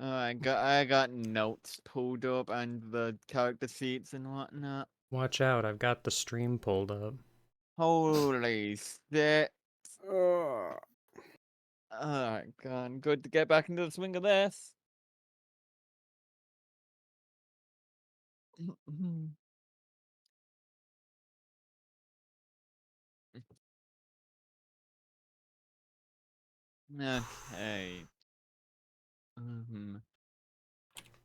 I got notes pulled up and the character sheets and whatnot. Watch out, I've got the stream pulled up. Holy shit. Ugh. Alright, God, good to get back into the swing of this. Okay.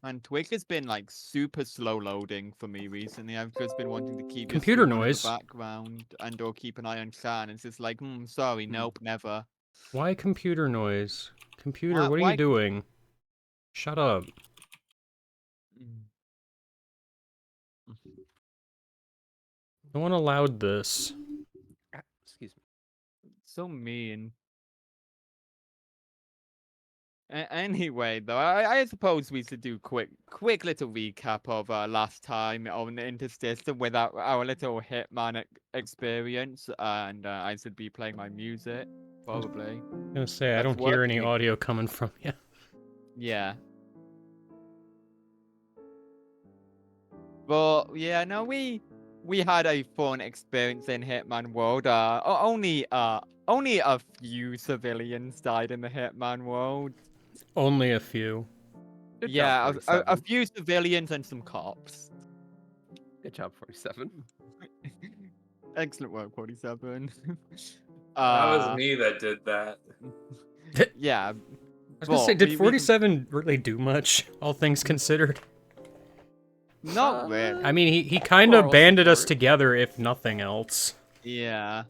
And Twig has been like super slow loading for me recently. I've just been wanting to keep your Computer stream on in the noise. background and or keep an eye on Shan. It's just like, sorry, nope, never. Why computer noise? Computer, what are Why? you doing? Shut up. No one allowed this. Excuse me. So mean. Anyway, though, I suppose we should do quick little recap of last time on Interstitial with our little Hitman experience, and I should be playing my music, probably. I'm gonna say, I That's don't hear any working. audio coming from you. Yeah. But yeah, no, we had a fun experience in Hitman World. Only a few civilians died in the Hitman World. Only a few. Good Yeah, job, a 47. few civilians and some cops. Good job, 47. Excellent work, 47. That was me that did that. Yeah. I was gonna say, but did we 47 really do much, all things considered? not really. I mean, he kind of Moral banded us support. together, if nothing else. Yeah.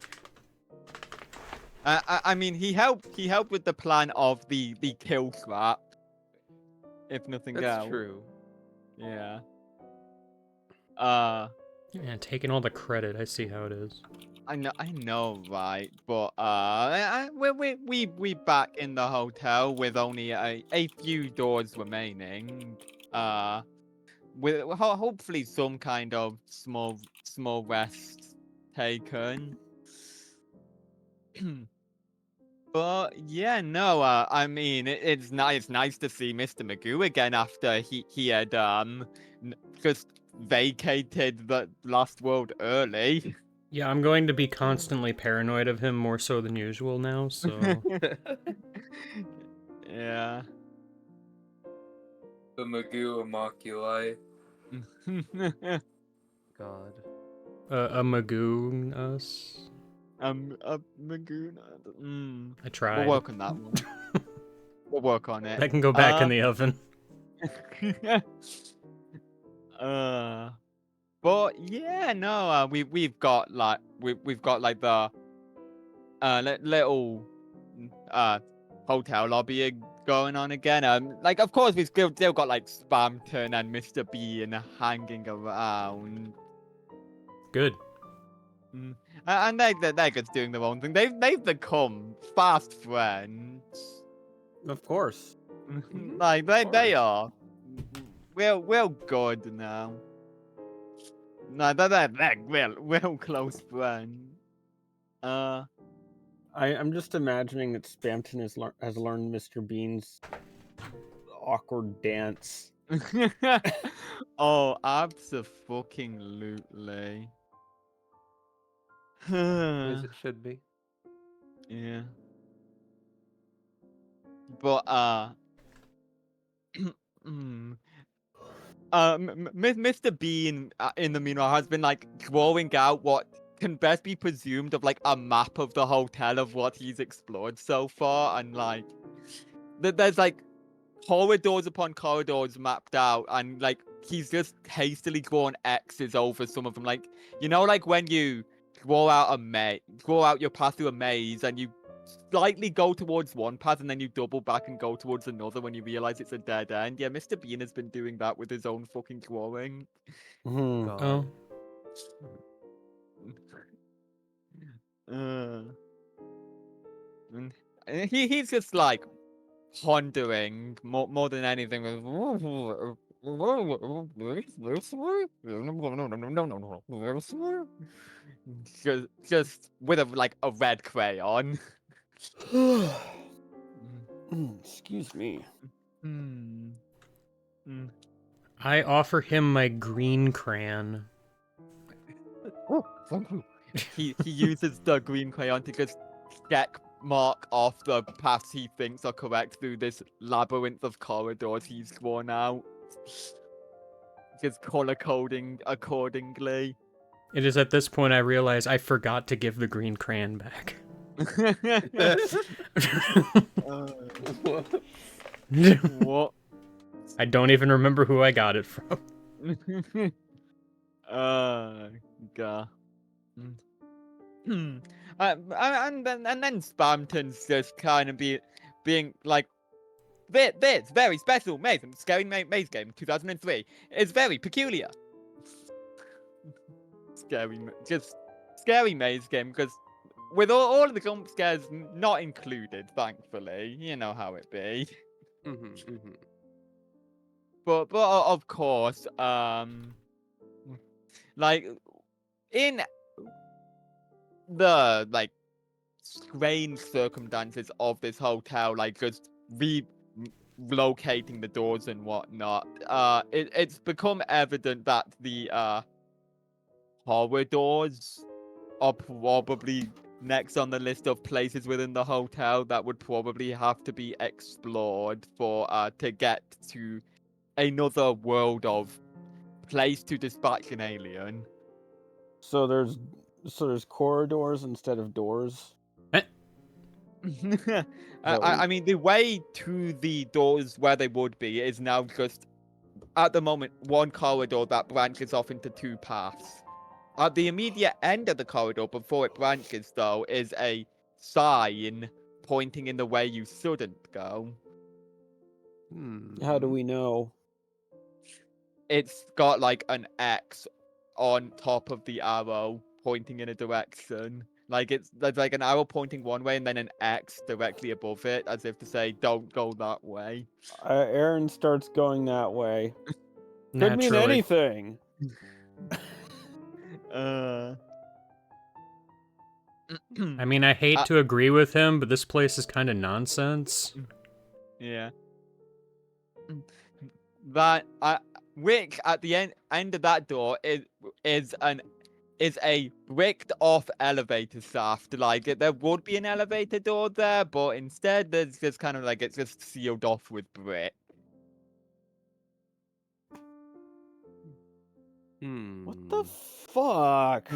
I mean, he helped with the plan of the kill swap. If nothing That's else. true. Yeah. Yeah, taking all the credit, I see how it is. I know, right? But we back in the hotel with only a few doors remaining. With hopefully some kind of small rest taken. But yeah, no. I mean, it's nice to see Mr. Magoo again after he had just vacated the last world early. Yeah, I'm going to be constantly paranoid of him more so than usual now, so... Yeah. The Magoo Immoculai. God. A Magoo us? Magoo. I We'll tried. work on that one. We'll work on it. That can go back in the oven. But yeah, no. We've got like the little hotel lobby going on again. Like of course we've still got like Spamton and Mr. Bean hanging around. Good. And they're just doing their own thing. They've become fast friends. Of course. Like they are real good now. No, they're real close friends. I'm just imagining that Spamton has learned Mr. Bean's awkward dance. Oh, abso-fucking-lutely. As it should be. Yeah. But Mr. Bean, in the meanwhile, has been like drawing out what can best be presumed of like a map of the hotel of what he's explored so far, and like there's like corridors upon corridors mapped out, and like he's just hastily drawn X's over some of them. Like, you know, like when you draw out your path through a maze, and you slightly go towards one path, and then you double back and go towards another when you realize it's a dead end. Yeah, Mr. Bean has been doing that with his own fucking drawing. God. Oh. He's just like pondering more than anything. Just with like a red crayon. Excuse me. Hmm. Hmm. I offer him my green crayon. Oh, thank you. He uses the green crayon to just check mark off the paths he thinks are correct through this labyrinth of corridors he's drawn out. Just color coding accordingly. It is at this point I realize I forgot to give the green crayon back. What? I don't even remember who I got it from. God. And then Spamton's just kind of being like, this very special maze, scary maze game 2003 is very peculiar. Just scary maze game because with all of the jump scares not included, thankfully, you know how it be. But of course, like in the like strange circumstances of this hotel, like just relocating the doors and whatnot, it's become evident that the corridors are probably next on the list of places within the hotel that would probably have to be explored for to get to another world of place to dispatch an alien. So there's corridors instead of doors. I mean, the way to the doors where they would be is now just, at the moment, one corridor that branches off into two paths. At the immediate end of the corridor, before it branches, though, is a sign pointing in the way you shouldn't go. How do we know? It's got like an X on top of the arrow pointing in a direction. Like there's like an arrow pointing one way and then an X directly above it, as if to say, "Don't go that way." Aaron starts going that way. Could mean Naturally. anything. I mean, I hate to agree with him, but this place is kind of nonsense. Yeah. That Rick at the end of that door is a bricked off elevator shaft. Like there would be an elevator door there, but instead there's just kind of like it's just sealed off with brick. What the fuck?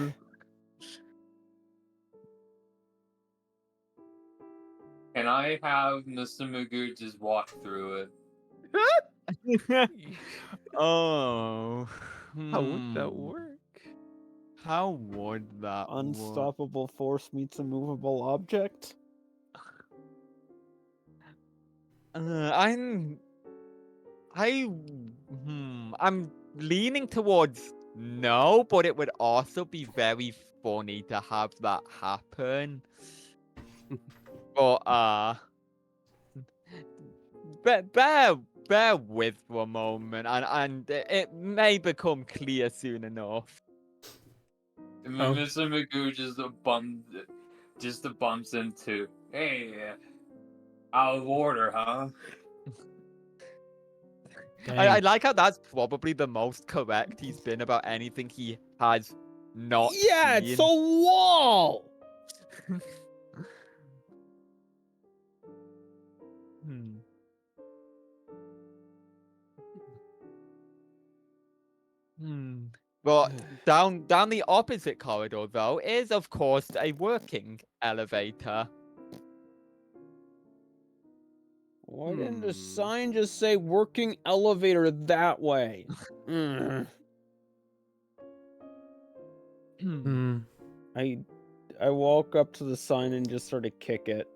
Can I have Mr. Magoo just walk through it? Oh. How would that work? How would that work? Unstoppable force meets a movable object? I'm leaning towards no, but it would also be very funny to have that happen. But bear with for a moment, and it may become clear soon enough. Oh. Mr. Magoo just bumps into, hey, out of order, huh? I like how that's probably the most correct he's been about anything he has not Yeah, seen. it's a wall! Well, down the opposite corridor, though, is, of course, a working elevator. Why didn't the sign just say working elevator that way? I walk up to the sign and just sort of kick it.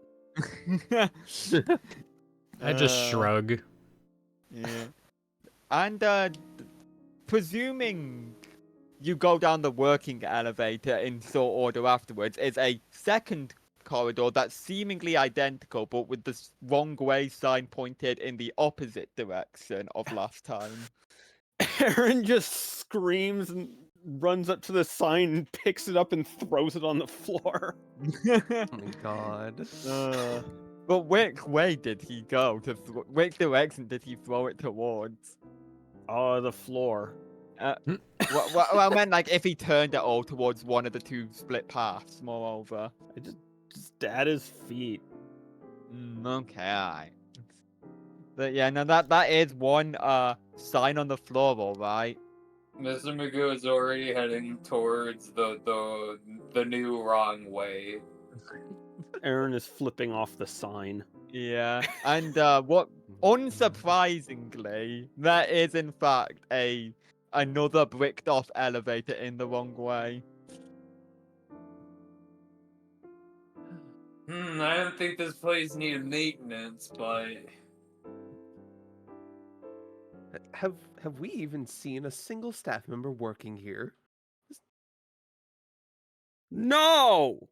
I just shrug. Yeah. And presuming you go down the working elevator in short order afterwards, is a second corridor that's seemingly identical, but with the wrong way sign pointed in the opposite direction of last time. Aaron just screams and runs up to the sign and picks it up and throws it on the floor. Oh my god. But which way did he go? Which direction did he throw it towards? The floor. Well, I meant like if he turned it all towards one of the two split paths. Moreover. I just at his feet. Okay, alright. But yeah, no, that is one sign on the floor, all right. Mr. Magoo is already heading towards the new wrong way. Aaron is flipping off the sign. Yeah, and what unsurprisingly, there is in fact another bricked off elevator in the wrong way. I don't think this place needed maintenance, but Have we even seen a single staff member working here? No!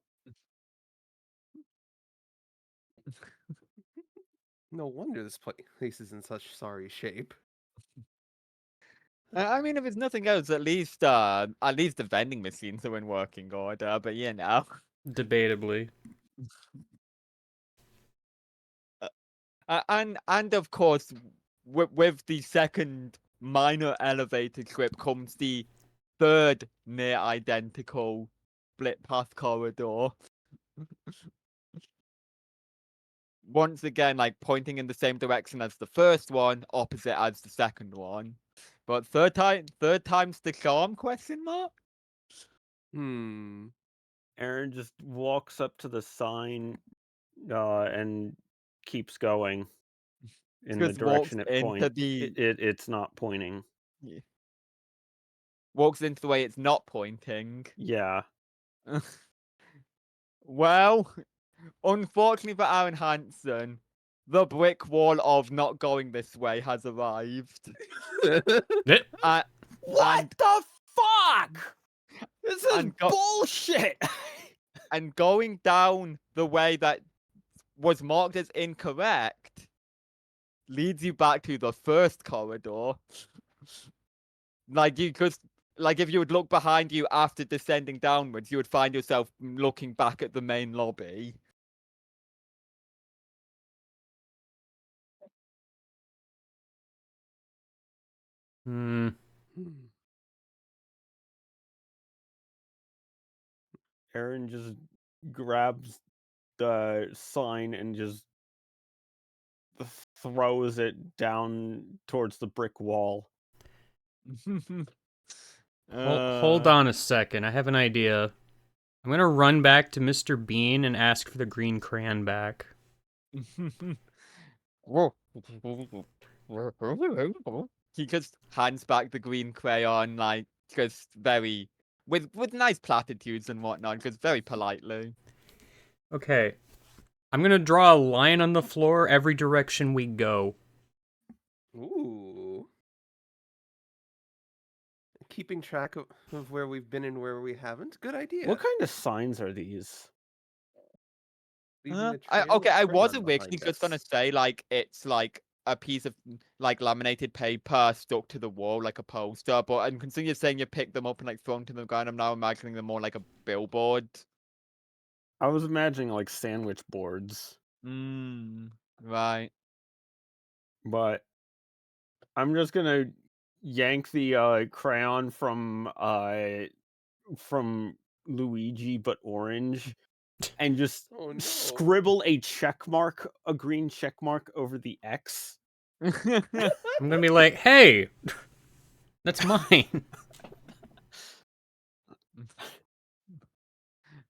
No wonder this place is in such sorry shape. I mean, if it's nothing else, at least the vending machines are in working order. But you know, Debatably. and of course, with the second minor elevator trip comes the third near identical split path corridor. Once again, like pointing in the same direction as the first one, opposite as the second one. But third time's the charm? Question mark. Hmm. Aaron just walks up to the sign and keeps going in the Just walks direction it into points. the It's not pointing. walks into the way it's not pointing. Yeah. Well, unfortunately for Aaron Hansen, the brick wall of not going this way has arrived. Uh, What and the fuck? This is and go- bullshit. and going down the way that was marked as incorrect leads you back to the first corridor. Like you could, like if you would look behind you after descending downwards, you would find yourself looking back at the main lobby. Hmm. Aaron just grabs the sign and just throws it down towards the brick wall. Hold on a second. I have an idea. I'm gonna run back to Mr. Bean and ask for the green crayon back. He just hands back the green crayon, like just very with nice platitudes and whatnot, just very politely. Okay. I'm gonna draw a line on the floor every direction we go. Ooh. Keeping track of where we've been and where we haven't. Good idea. What kind of signs are these? Leaving a Okay, trail I of was crayon originally behind just gonna us. say like it's like a piece of like laminated paper stuck to the wall like a poster, but I'm considering you're saying you picked them up and like thrown to the ground. I'm now imagining them more like a billboard. I was imagining like sandwich boards, Right. but I'm just gonna yank the crayon from Luigi but orange and just Oh no. scribble a green check mark over the X. I'm gonna be like, hey, that's mine.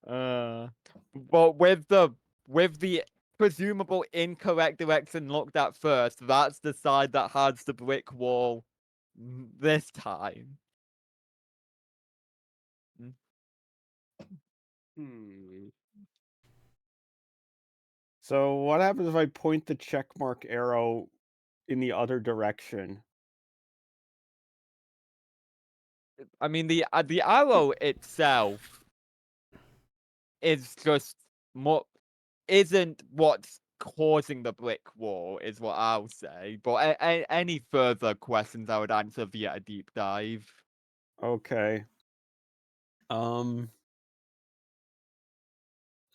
But with the presumable incorrect direction looked at first, that's the side that has the brick wall this time. Hmm. So what happens if I point the check mark arrow in the other direction? I mean, the arrow itself is just more isn't what's causing the brick wall, is what I'll say. But any further questions, I would answer via a deep dive. Okay.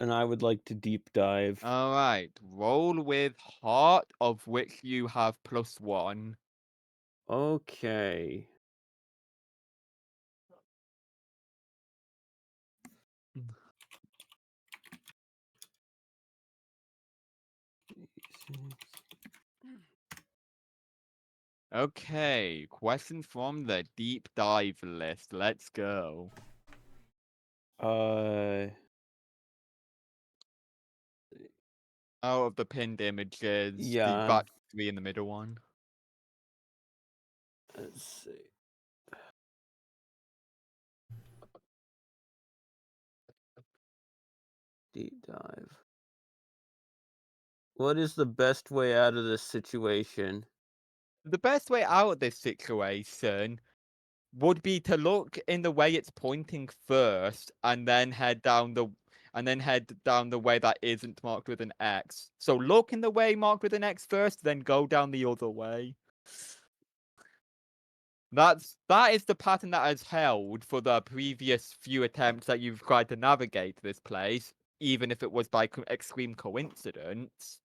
and I would like to deep dive. All right. Roll with heart, of which you have +1. Okay. Okay. Question from the deep dive list. Let's go. Out of the pinned images, the Yeah. back 3 in the middle one. Let's see. Deep dive. What is the best way out of this situation? The best way out of this situation would be to look in the way it's pointing first, and then head down the way that isn't marked with an X. So look in the way marked with an X first, then go down the other way. That is the pattern that has held for the previous few attempts that you've tried to navigate this place, even if it was by extreme coincidence.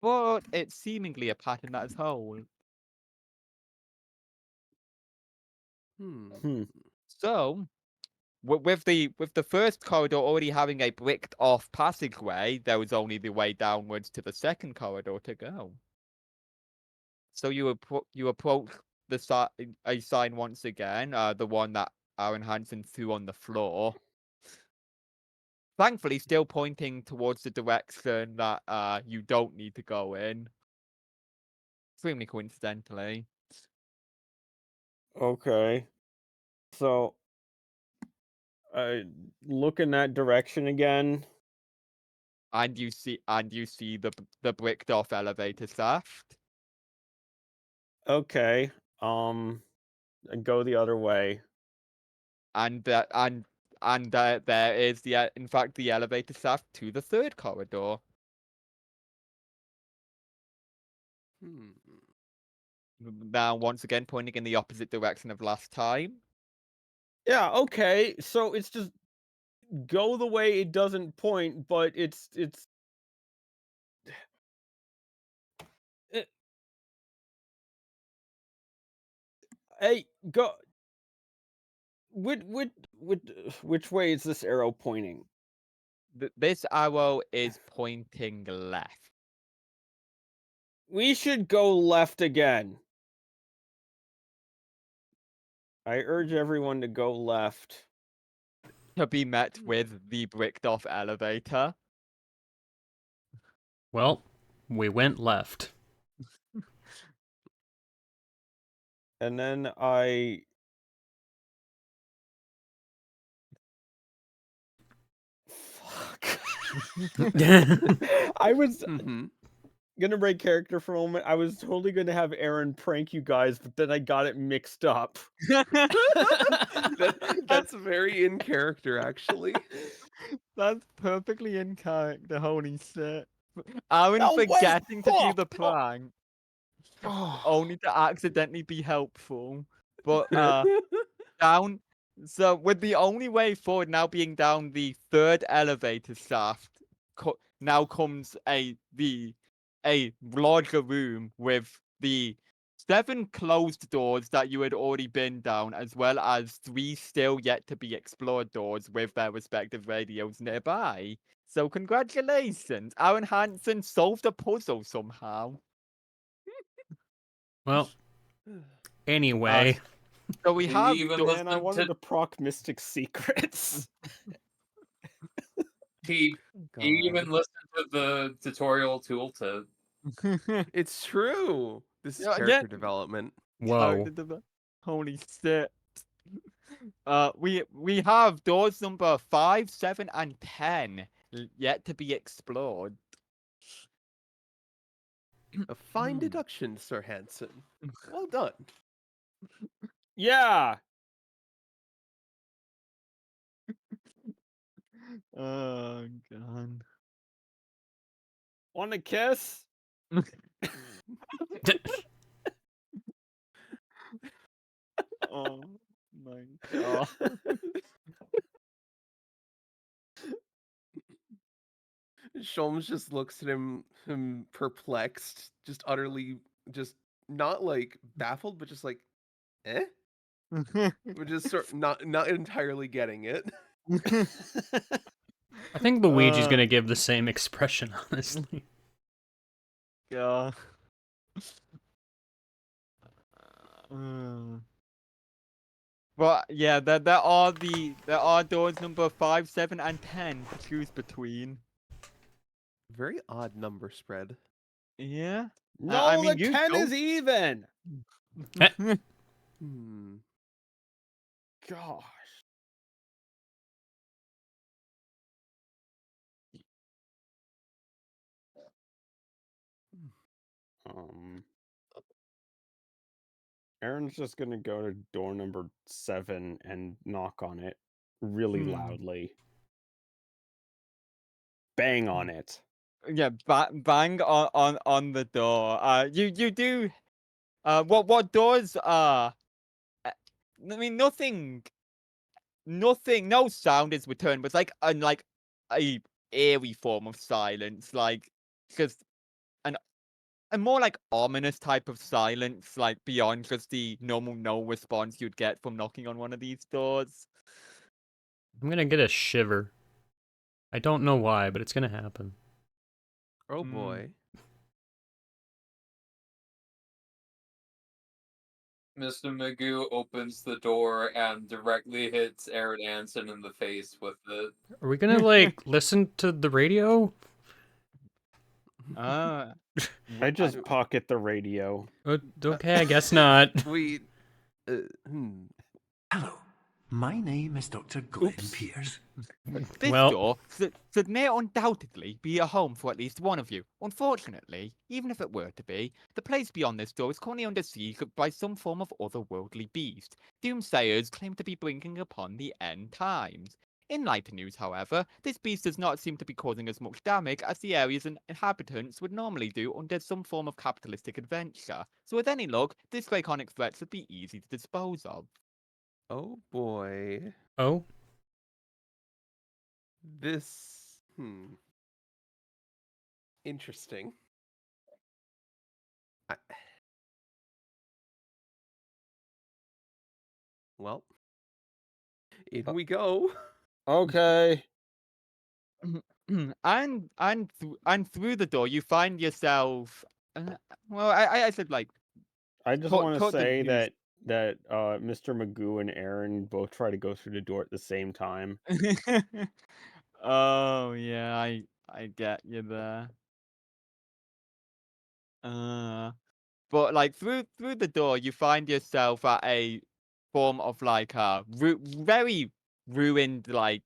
But it's seemingly a pattern that has held. So, with the first corridor already having a bricked off passageway, there was only the way downwards to the second corridor to go. So you approach the a sign once again, the one that Aaron Hansen threw on the floor. Thankfully, still pointing towards the direction that you don't need to go in. Extremely coincidentally. Okay. So I look in that direction again. And you see the bricked off elevator shaft. Okay. I go the other way. And there is in fact the elevator shaft to the third corridor. Now once again pointing in the opposite direction of last time. Yeah, okay. So it's just go the way it doesn't point, but it's it, hey, go which way is this arrow pointing? This arrow is pointing left. We should go left again. I urge everyone to go left. To be met with the bricked off elevator. Well, we went left. And then I fuck. I was gonna break character for a moment. I was totally gonna have Aaron prank you guys, but then I got it mixed up. That's very in character, actually. That's perfectly in character, holy shit. Aaron No, wait, forgetting to do the fuck! prank. Only to accidentally be helpful. But down so with the only way forward now being down the third elevator shaft, now comes a larger room with the 7 closed doors that you had already been down, as well as 3 still yet to be explored doors with their respective radios nearby. So congratulations, Aaron Hansen solved a puzzle somehow. Well, anyway. So we have even doors. Man, I wanted to proc Mystic Secrets. He even listened to the tutorial tooltip. It's true. This is Yeah, character development. Whoa. Holy shit. We have doors number 5, 7, and 10 yet to be explored. A fine deduction, Sir Hansen. Well done. Yeah. Oh god. Want a kiss? Oh my god. Sholmes just looks at him perplexed, just utterly, just not like baffled, but just like, eh? But just sort not entirely getting it. I think Luigi's Uh. gonna give the same expression, honestly. Yeah. Mm. But yeah, there are doors number 5, 7, and 10 to choose between. Very odd number spread. Yeah. No, mean, the you 10 is don't- even. Hmm. Gosh. Um, Aaron's just gonna go to door number 7 and knock on it really loudly. Bang on it. Yeah, bang on the door. You do. What doors are? I mean, nothing. No sound is returned, but it's like a eerie form of silence, like just an a more like ominous type of silence, like beyond just the normal no response you'd get from knocking on one of these doors. I'm gonna get a shiver. I don't know why, but it's gonna happen. Oh Mm. boy. Mr. Magoo opens the door and directly hits Aaron Anson in the face with it. Are we gonna like listen to the radio? Ah, I just pocket the radio. Okay, I guess not. Wait. Hello, my name is Dr. Glenn Oops. Pierce. this Well- door may undoubtedly be a home for at least one of you. Unfortunately, even if it were to be, the place beyond this door is currently under siege by some form of otherworldly beast. Doomsayers claim to be bringing upon the end times. In lighter news, however, this beast does not seem to be causing as much damage as the area's inhabitants would normally do under some form of capitalistic adventure. So with any luck, this draconic threat should be easy to dispose of. Oh boy. Oh, This. Interesting. Well, in we go. Okay. and through the door, you find yourself. Well, I said like. I just Cut- want to cut the say news. that Mr. Magoo and Aaron both try to go through the door at the same time. Oh yeah, I get you there. But like through the door, you find yourself at a form of like very ruined, like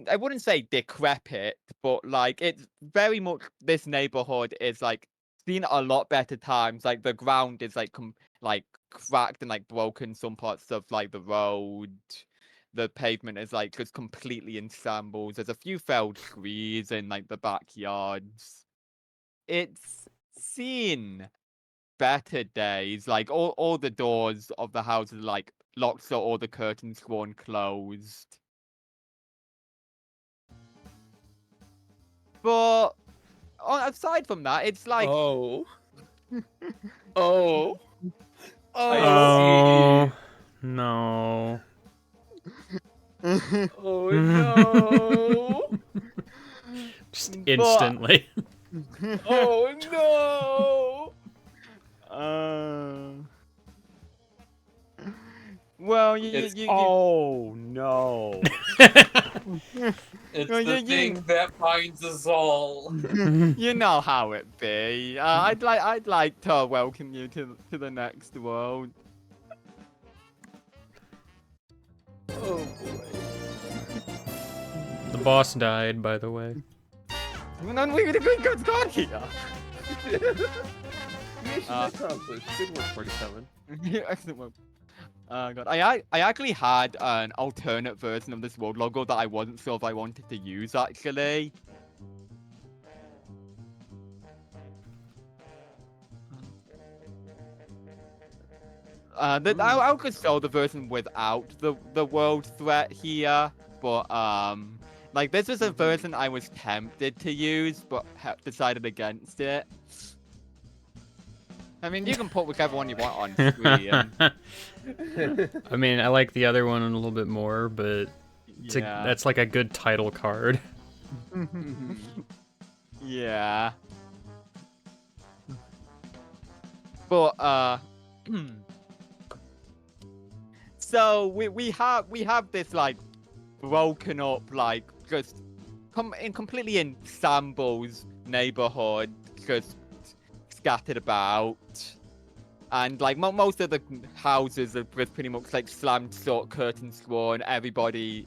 I wouldn't say decrepit, but like it's very much this neighborhood is like seen a lot better times. Like the ground is like cracked and like broken. Some parts of like the road, the pavement is like just completely in shambles. There's a few failed trees in like the backyards. It's seen better days. Like all the doors of the houses are like locked, so all the curtains drawn closed. But aside from that, it's like Oh. Oh. oh no. Oh no. Just But- instantly. Oh no. Well, Oh no. It's Well, the you- thing that binds us all. you know how it be. I'd like to welcome you to the next world. Oh boy. The boss died, by the way. And then we got here. Mission accomplished. Good work, 47. Yeah, excellent work. God, I actually had an alternate version of this world logo that I wasn't sure if I wanted to use actually. I'll just show the version without the world threat here, but Like, this was a version I was tempted to use, but decided against it. I mean, you can put whichever one you want on screen. I mean, I like the other one a little bit more, but Yeah. that's like a good title card. Yeah. But so we have this like broken up, like just completely in Sambo's neighborhood, just scattered about. And like most of the houses are just pretty much like slammed shut, curtains drawn. Everybody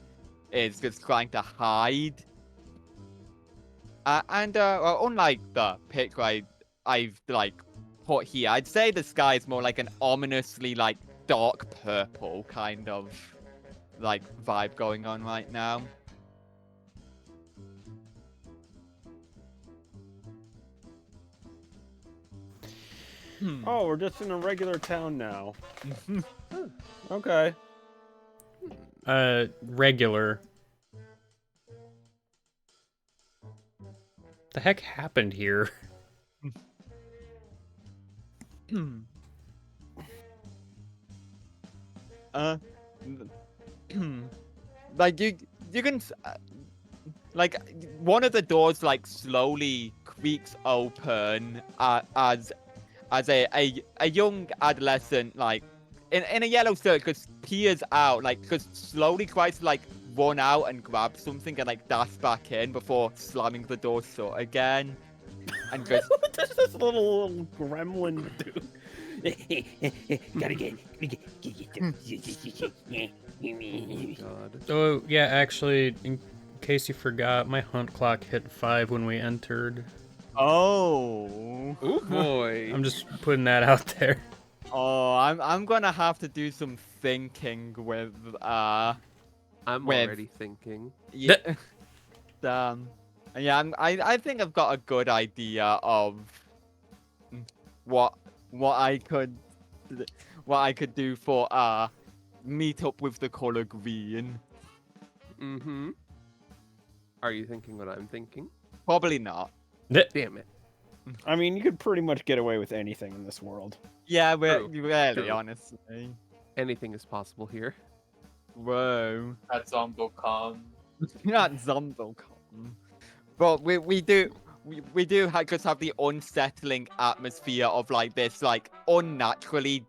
is just trying to hide. Unlike the picture I've like put here, I'd say the sky is more like an ominously like dark purple kind of like vibe going on right now. Oh, we're just in a regular town now. Okay. Regular. The heck happened here? Like you can like one of the doors like slowly creaks open as a young adolescent like in a yellow shirt just peers out, like just slowly tries to like run out and grab something and like dash back in before slamming the door shut again. And just What does this little gremlin do? Gotta get. God. Oh, yeah, actually, in case you forgot, my hunt clock hit 5 when we entered. oh Oh boy. I'm just putting that out there. oh I'm gonna have to do some thinking with I'm with- already thinking. yeah. Yeah, I think I've got a good idea of what I could do for meet up with the color green. Mm-hmm. Are you thinking what I'm thinking? Probably not. Damn it. I mean, you could pretty much get away with anything in this world. Yeah, True, really, true. honestly. Anything is possible here. Whoa. At ZomboCon. Not Zombocom. But we do just have the unsettling atmosphere of like this like unnaturally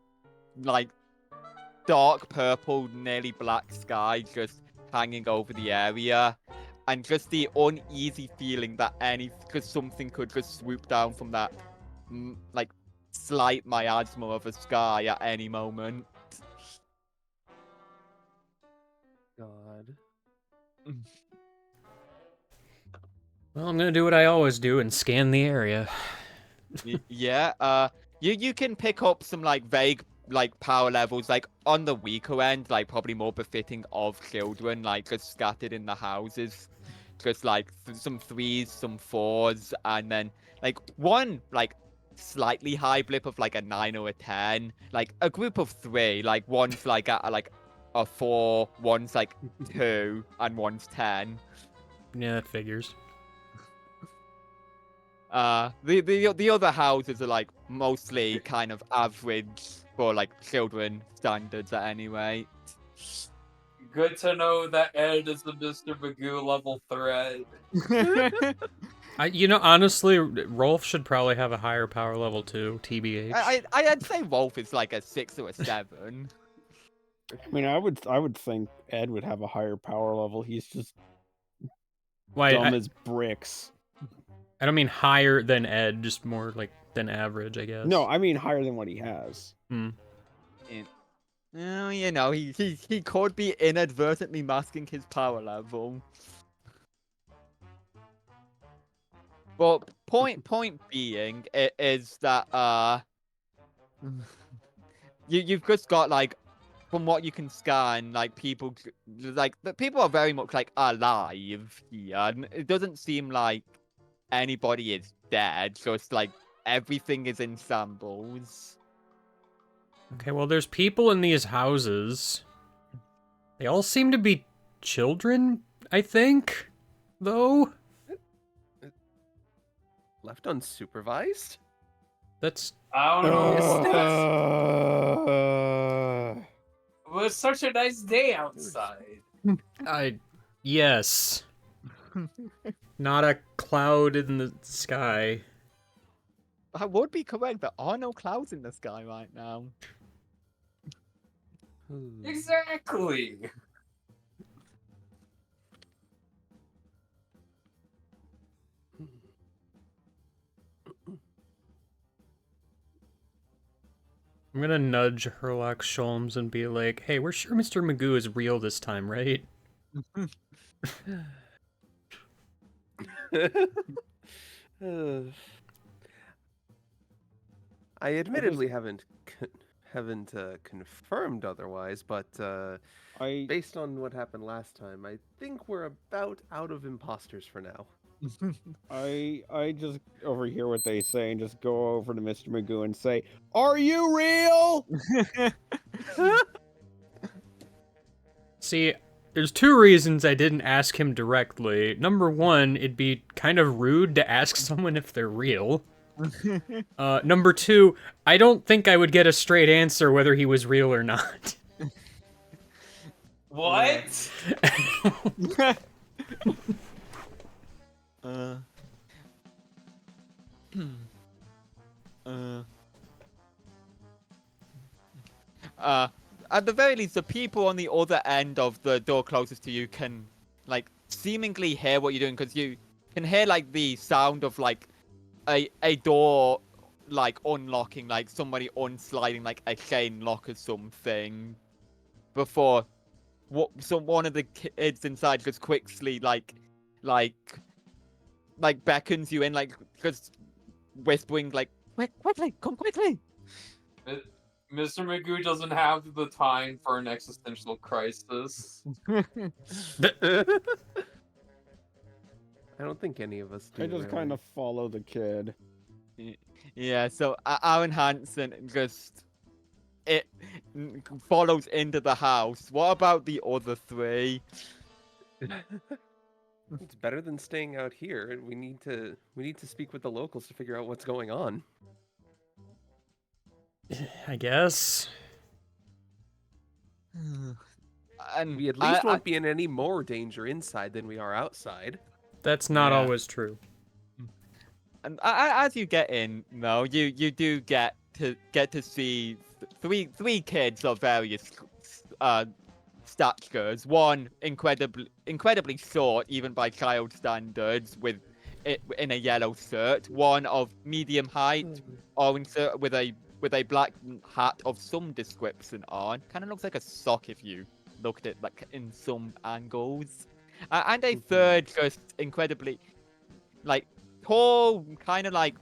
like dark purple, nearly black sky just hanging over the area, and just the uneasy feeling that because something could just swoop down from that like slight miasma of a sky at any moment. God. Well, I'm gonna do what I always do and scan the area. Yeah, you can pick up some like vague like power levels like on the weaker end, like probably more befitting of children, like just scattered in the houses, just like some 3s, some 4s, and then like one like slightly high blip of like a 9 or a 10, like a group of 3, like one's like a 4, one's like 2, and one's 10. Yeah, that figures. The other houses are like mostly kind of average for like children standards at any rate. Good to know that Ed is the Mr. Magoo level threat. Honestly, Rolf should probably have a higher power level too, TBH. I'd say Wolf is like a 6 or a 7. I mean, I would think Ed would have a higher power level. He's just Why, dumb I, as bricks. I don't mean higher than Ed, just more like than average, I guess. No, I mean higher than what he has. Oh, you know, he could be inadvertently masking his power level. But point being is that you've just got like, from what you can scan, like people like the people are very much like alive here. And it doesn't seem like anybody is dead. Just like everything is in shambles. Okay, well, there's people in these houses. They all seem to be children, I think. though. Left unsupervised? That's I don't know. Uh, It was such a nice day outside. yes. Not a cloud in the sky. That would be correct. There are no clouds in the sky right now. Exactly. I'm gonna nudge Herlock Sholmes and be like, hey, we're sure Mr. Magoo is real this time, right? I admittedly haven't confirmed otherwise, but I based on what happened last time, I think we're about out of imposters for now. I just overhear what they say and just go over to Mr. Magoo and say, "Are you real?" See, there's two reasons I didn't ask him directly. Number one, it'd be kind of rude to ask someone if they're real. Number two, I don't think I would get a straight answer whether he was real or not. What? uh. At the very least, the people on the other end of the door closest to you can, like, seemingly hear what you're doing, because you can hear, like, the sound of, like, a door, like, unlocking, like, somebody unsliding, like, a chain lock or something, before one of the kids inside just quickly, like, beckons you in, like, just whispering, like, quickly, come quickly. Mr. Magoo doesn't have the time for an existential crisis. I don't think any of us do. I just kind of follow the kid. Yeah, so Aaron Hansen just follows into the house. What about the other three? It's better than staying out here. We need to speak with the locals to figure out what's going on. I guess. And We at least won't be in any more danger inside than we are outside. That's not Yeah. always true. And as you get in, no, you do get to see three kids of various statures. One incredibly short, even by child standards, with it in a yellow shirt. One of medium height, orange shirt with a black hat of some description on. Kind of looks like a sock if you looked at like in some angles. And a third just incredibly, like, tall, kind of like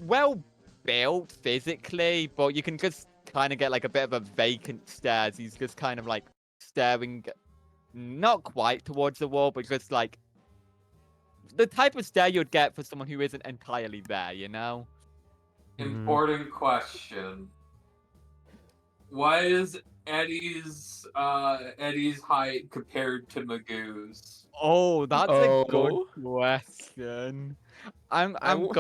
well built physically, but you can just kind of get like a bit of a vacant stare as he's just kind of like staring, not quite towards the wall, but just like the type of stare you'd get for someone who isn't entirely there, you know? Important question. Why is Eddie's height compared to Magoo's? Oh, that's a good Oh. question. I'm I w-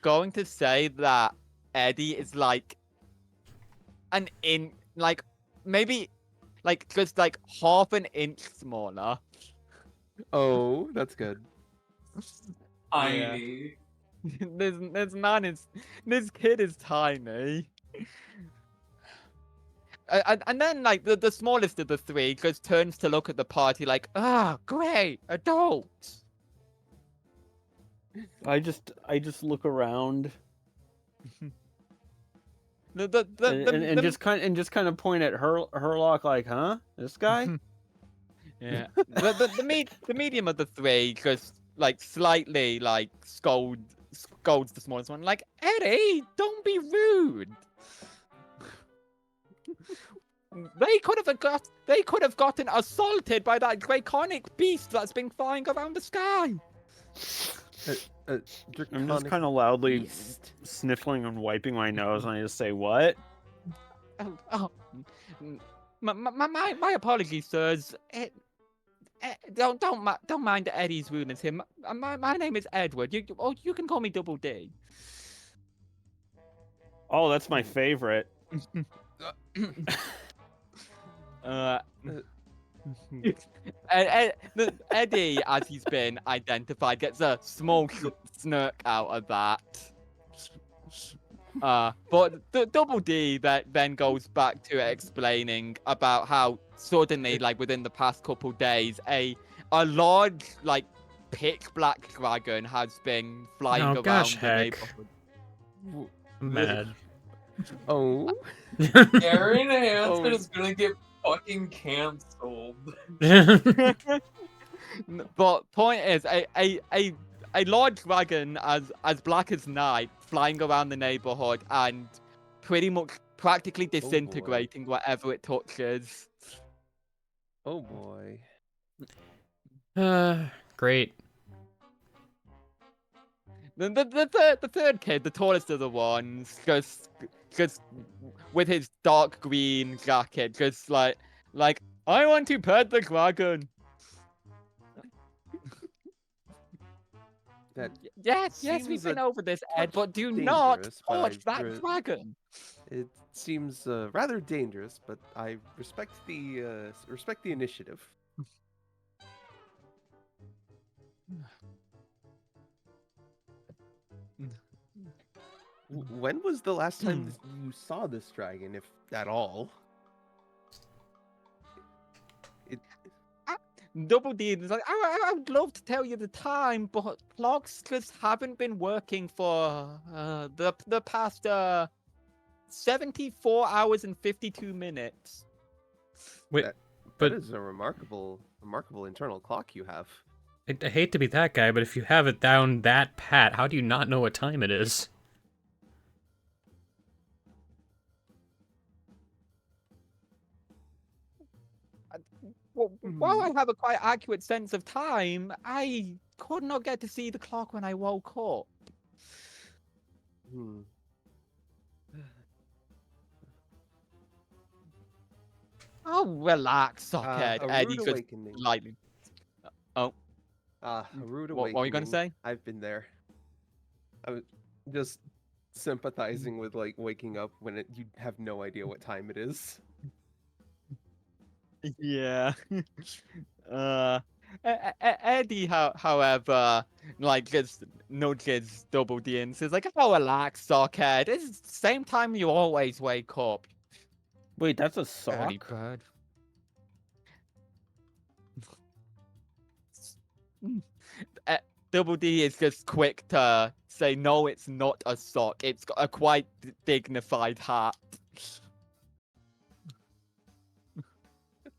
going to say that Eddie is like maybe like just like half an inch smaller. Oh, that's good. Tiny. This kid is tiny. And then like the smallest of the three just turns to look at the party like, ah, great, adults. I just look around and just kind of point at Herlock like, huh? This guy? Yeah. The medium of the three just like slightly like scolds the smallest one, like, Eddie, don't be rude. They could have gotten assaulted by that draconic beast that's been flying around the sky. I'm just kind of loudly sniffling and wiping my nose, and I just say, "What?" My apologies, sirs. don't mind Eddie's rudeness here. My name is Edward. You can call me Double D. Oh, that's my favorite. Eddie, as he's been identified, gets a small smirk out of that. But the Double D that then goes back to explaining about how suddenly, like within the past couple days, a large like pitch black dragon has been flying Oh, around gosh, the heck. neighborhood. I'm mad. Oh, Aaron Hansen Oh. is gonna get fucking cancelled. But point is, a large dragon as black as night flying around the neighborhood and pretty much practically disintegrating whatever it touches. oh boy. Great. The third kid, the tallest of the ones, just with his dark green jacket, just like I want to pet the dragon. That Yes, we've seems been a over this, Ed, touch but do not dangerous, but touch I that dragon. It seems rather dangerous, but I respect the initiative. When was the last time you saw this dragon, if at all? Double D is like, I would love to tell you the time, but clocks just haven't been working for the past 74 hours and 52 minutes. Wait, That but is a remarkable internal clock you have. I hate to be that guy, but if you have it down that pat, how do you not know what time it is? Well, while I have a quite accurate sense of time, I could not get to see the clock when I woke up. Hmm. Oh, relax, sockhead. A Eddie rude just awakening. lightly. A rude awakening. What were you gonna say? I've been there. I was just sympathizing with like waking up when you have no idea what time it is. Yeah. Eddie, however, like just nudges Double D and says like, "Oh, relax, sockhead. It's the same time you always wake up." Wait, that's a Early sock? bird. Double D is just quick to say, "No, it's not a sock. It's got a quite dignified hat."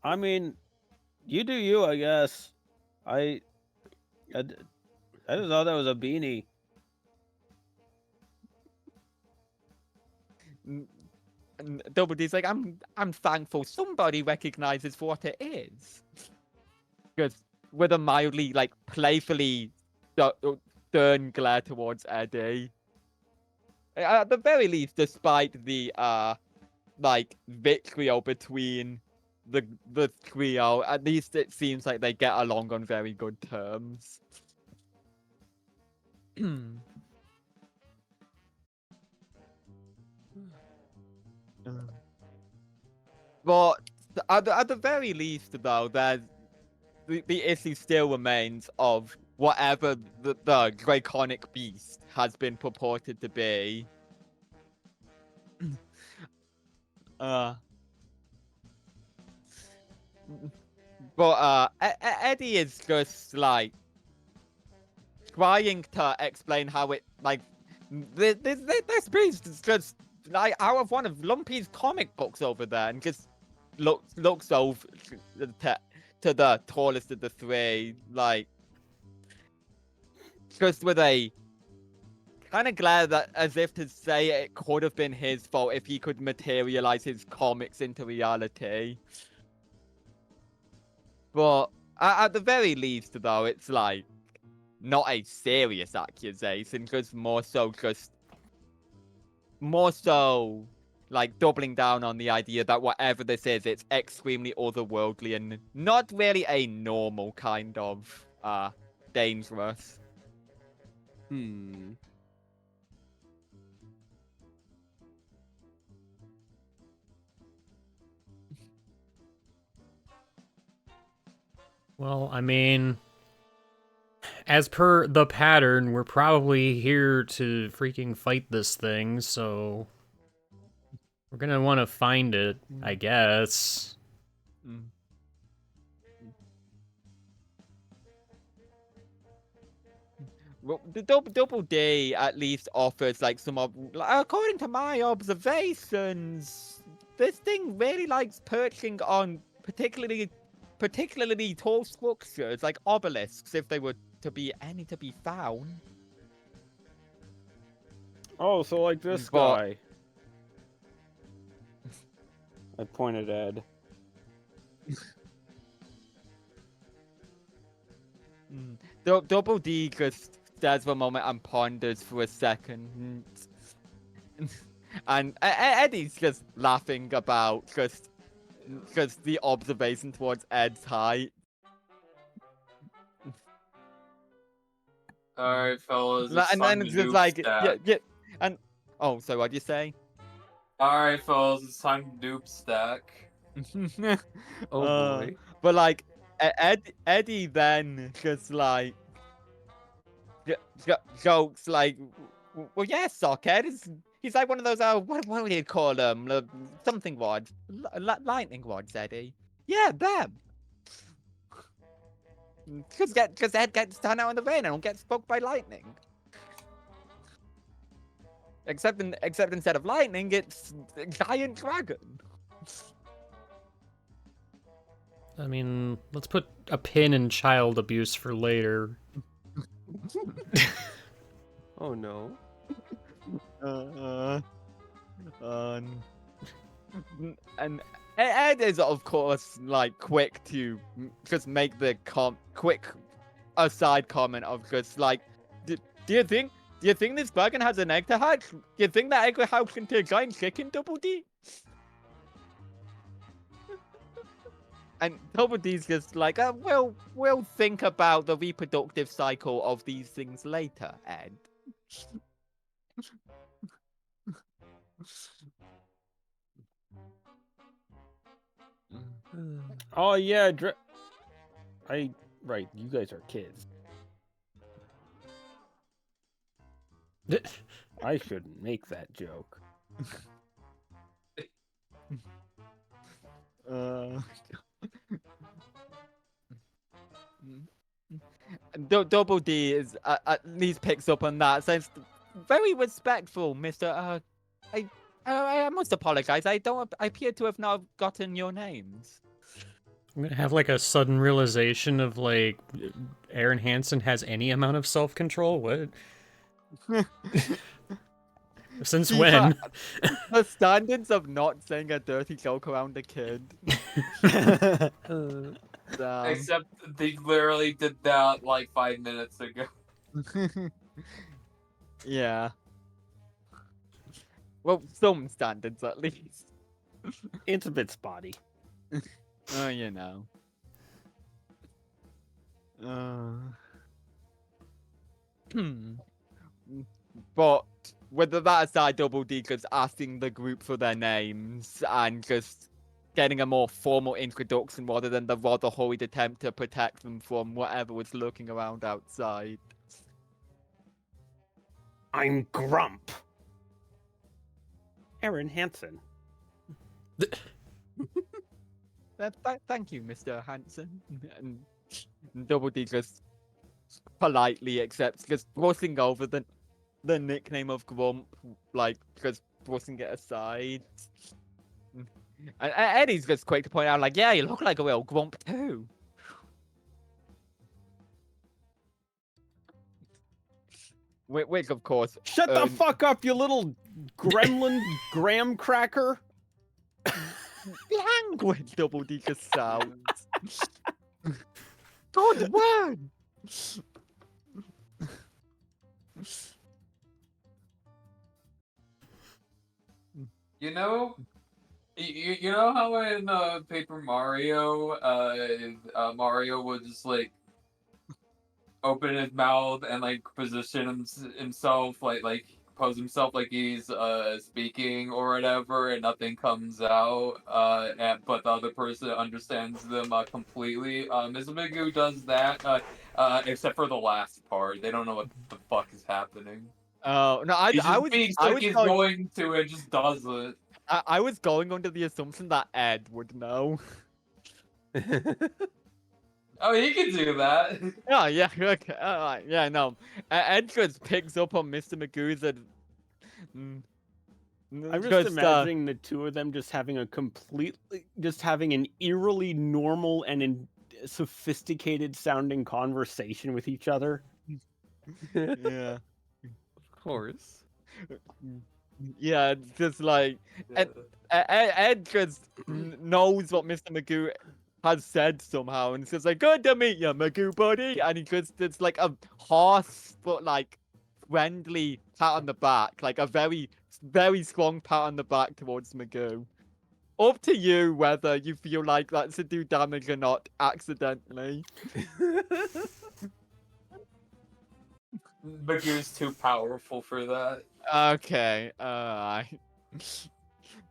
I mean, you do you, I guess. I just thought that was a beanie. Double D's like, I'm thankful somebody recognizes what it is. Because with a mildly, like, playfully stern glare towards Eddie. At the very least, despite the like vitriol between the trio, at least it seems like they get along on very good terms. But at the very least, though, there's the issue still remains of whatever the draconic beast has been purported to be. But Eddie is just like trying to explain how it like this beast is just like out of one of Lumpy's comic books over there, and just looks over to the tallest of the three, like just with a kind of glare that as if to say it could have been his fault if he could materialize his comics into reality. But at the very least, though, it's like not a serious accusation, just more so like doubling down on the idea that whatever this is, it's extremely otherworldly and not really a normal kind of dangerous. Hmm. Well, I mean, as per the pattern, we're probably here to freaking fight this thing, so we're gonna want to find it, I guess. Mm. Well, the double D at least offers like according to my observations, this thing really likes perching on particularly tall structures like obelisks if they were to be any to be found. Oh, so like this But- guy. I pointed at Ed. Double D just stares for a moment and ponders for a second. And Eddie's just laughing about just the observation towards Ed's height. Alright, fellas, it's And time then to it's just noob like, stack. yeah. And, oh, so what'd you say? Alright, fellas, it's time to noob stack. Oh Uh, boy. But like, Eddie then just like, jokes like, well, yeah, Sockhead is. He's like one of those, what do you call them? Something rods. Lightning rods, Eddie. Yeah, them. Because Ed gets turned out in the rain and gets struck by lightning. Except instead of lightning, it's a giant dragon. I mean, let's put a pin in child abuse for later. Oh no. And Ed is of course like quick to just make the quick aside comment of just like, do you think this dragon has an egg to hatch? Do you think that egg will hatch into a giant chicken, Double D? And Double D's just like, we'll think about the reproductive cycle of these things later, Ed. Oh yeah, right. You guys are kids. I shouldn't make that joke. Double D is at least picks up on that. Says, very respectful, Mister. I must apologize. I appear to have not gotten your names. I'm gonna have like a sudden realization of like, Aaron Hansen has any amount of self-control? What? Since See, when? The standards of not saying a dirty joke around a kid. Except they literally did that like 5 minutes ago. Yeah. Well, some standards at least. It's a bit spotty. Oh, you know. But whether that aside, Double D just asking the group for their names and just getting a more formal introduction rather than the rather hurried attempt to protect them from whatever was lurking around outside. I'm Grump. Aaron Hansen. Thank you, Mr. Hansen. And Double D just politely accepts, just brushing over the nickname of Grump, like just brushing it aside. And Eddie's just quick to point out, like, yeah, you look like a real grump too. Which of course. Shut the fuck up, you little gremlin graham cracker. Language, Double D just sounds. Good word. You know, you know how in Paper Mario, Mario would just like open his mouth and like position himself like pose himself like he's speaking or whatever, and nothing comes out. But the other person understands them completely. Ms. Magoo does that. Except for the last part, they don't know what the fuck is happening. Oh no, He just speaks like he's going to and just does it. I was going under the assumption that Ed would know. Oh, he can do that. Oh yeah, okay, alright, yeah, no. Ed just picks up on Mr. Magoo's I'm just uh, imagining the two of them just having an eerily normal and sophisticated sounding conversation with each other. yeah. Of course. Yeah, it's just like Ed just knows what Mr. Magoo has said somehow, and it's just like, "Good to meet you, Magoo buddy," and he just it's like a harsh but like friendly pat on the back, like a very very strong pat on the back towards Magoo. Up to you whether you feel like that's to do damage or not accidentally. Magoo's too powerful for that. Okay,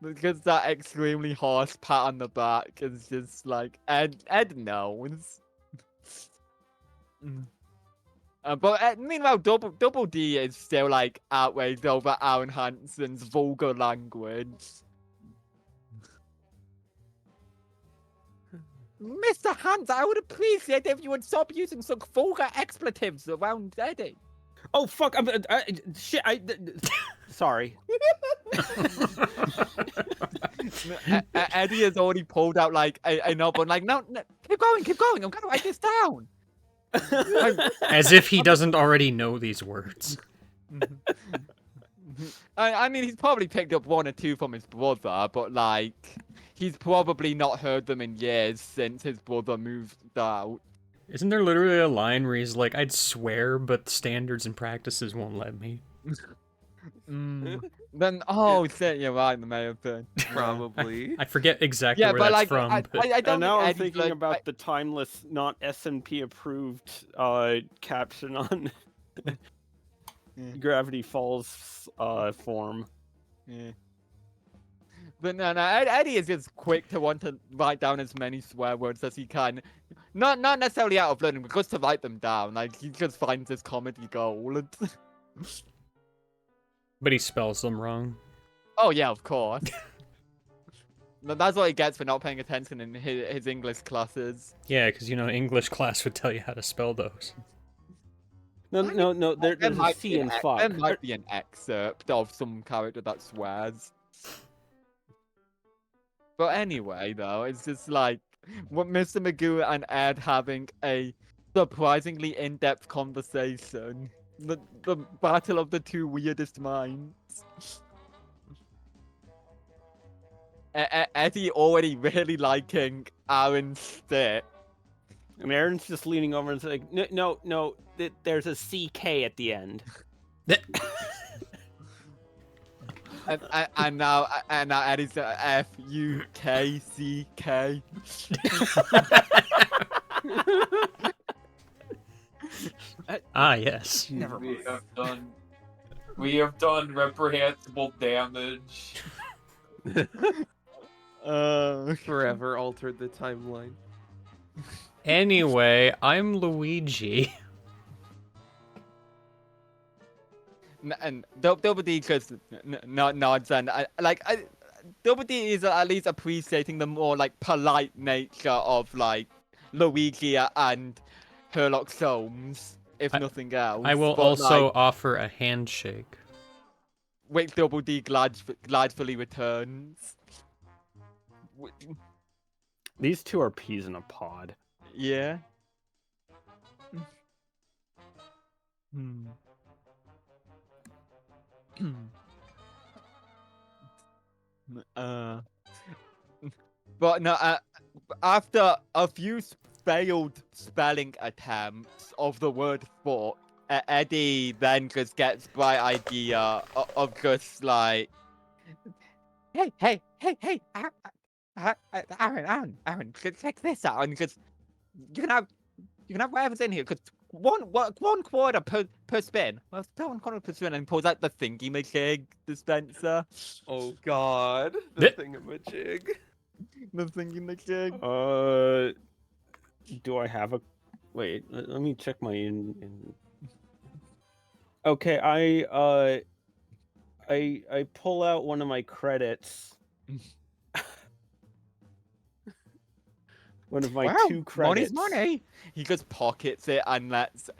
because that extremely harsh pat on the back is just like Ed knows. But meanwhile, Double D is still like outraged over Aaron Hansen's vulgar language. Mr. Hans, I would appreciate if you would stop using such vulgar expletives around Eddie. Oh fuck! Shit! Sorry. Eddie has already pulled out like a note, but like, no, keep going. I'm gonna write this down. As if he doesn't already know these words. I mean, he's probably picked up one or two from his brother, but like, he's probably not heard them in years since his brother moved out. Isn't there literally a line where he's like, I'd swear, but standards and practices won't let me? Then, oh shit, you're right, the may have been. Probably. I forget exactly Yeah, where but that's like, from. but... I don't And now think I'm Eddie's, thinking like, about the timeless, not S&P approved caption on Gravity Falls form. Yeah. But no, Eddie is just quick to want to write down as many swear words as he can. Not necessarily out of learning, but just to write them down. Like, he just finds this comedy gold. But he spells them wrong. Oh, yeah, of course. That's what he gets for not paying attention in his English classes. Yeah, because, you know, English class would tell you how to spell those. No, there's a C in fuck. There might be an excerpt of some character that swears. But anyway, though, it's just like what Mr. Magoo and Ed having a surprisingly in-depth conversation. The battle of the two weirdest minds. Eddie already really liking Aaron's shit. And Aaron's just leaning over and saying, no, there's a CK at the end. And now Eddie's FUKCK. Ah, yes. Never We mind. have done reprehensible damage. Forever altered the timeline. Anyway, I'm Luigi. And Double D just nods and Double D is at least appreciating the more like polite nature of like Luigi and Sherlock Holmes, if nothing else. I will but, also like, offer a handshake. which Double D gladfully returns. These two are peas in a pod. Yeah. But no, after a few failed spelling attempts of the word foot, Eddie then just gets bright idea of just like hey, Aaron, check this out, because you can have whatever's in here, because one quarter per spin. Well, 1 quarter per spin, and pulls out the thingy majig dispenser. Oh God, the Th- thingamajig. The thingy majig. Do I have a? Wait, let me check my Okay, I pull out one of my credits. One of my Wow, 2 credits. money's money. He just pockets it and lets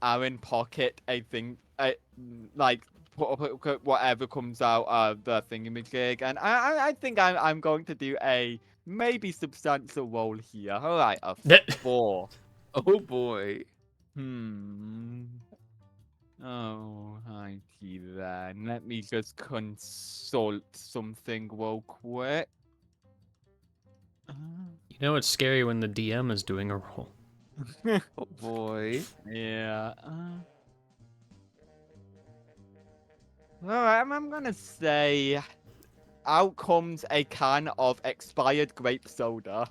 Aaron pocket a thing, like whatever comes out of the thingamajig, and I think I'm going to do a maybe substantial roll here. All right, a Th- 4. Oh boy. Oh, righty then. Let me just consult something real quick. You know it's scary when the DM is doing a roll. Oh boy. Yeah. Alright, I'm gonna say out comes a can of expired grape soda.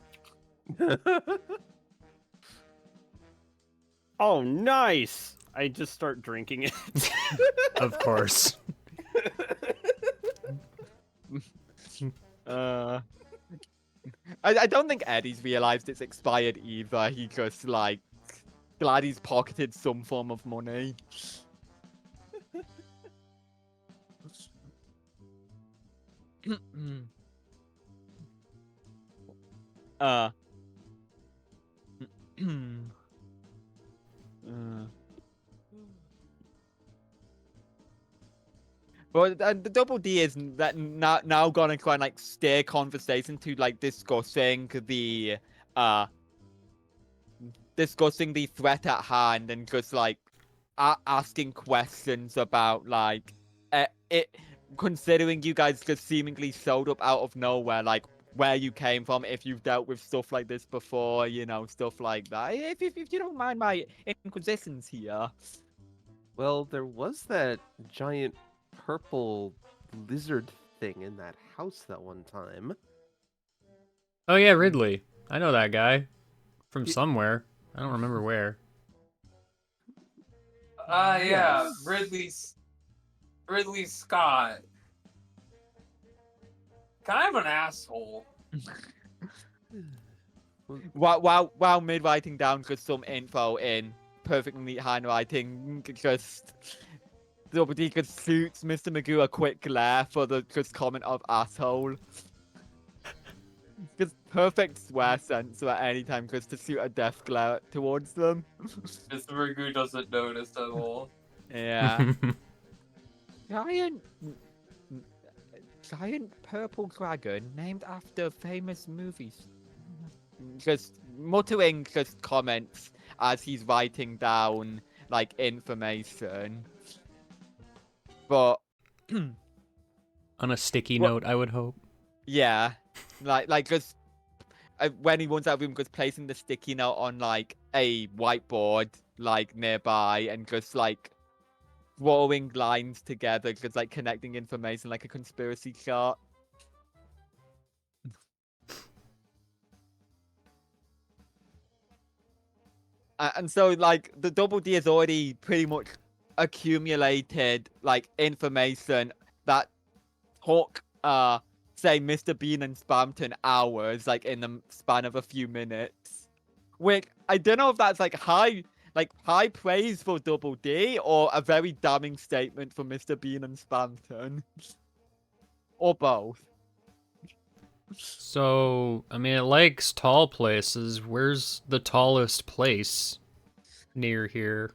Oh, nice! I just start drinking it. Of course. I don't think Eddie's realized it's expired either. He just like glad he's pocketed some form of money. uh. But the double D is that now gonna try and like steer conversation to like discussing the threat at hand, and just like asking questions about like it, considering you guys just seemingly showed up out of nowhere, like where you came from, if you've dealt with stuff like this before, stuff like that. If you don't mind my inquisitions here. Well, there was that giant purple lizard thing in that house that one time. Oh yeah, Ridley. I know that guy from Y- somewhere. I don't remember where. Yeah, Yes. Ridley Scott. Kind of an asshole. While mid writing down just some info in perfectly neat handwriting, just nobody just shoots Mr. Magoo a quick glare for the just comment of asshole. Just perfect swear sensor at any time, just to shoot a death glare towards them. Mr. Magoo doesn't notice at all. Yeah. Giant purple dragon named after famous movies. Just muttering just comments as he's writing down like information. But On a sticky What- note, I would hope. yeah, like just when he runs out of room, just placing the sticky note on like a whiteboard like nearby, and just like drawing lines together, just like connecting information like a conspiracy chart. And so like the double D has already pretty much accumulated like information that took say Mr. Bean and Spamton hours, like in the span of a few minutes. Which I don't know if that's like high praise for Double D, or a very damning statement for Mr. Bean and Spamton. Or both. So, I mean, it likes tall places. Where's the tallest place near here?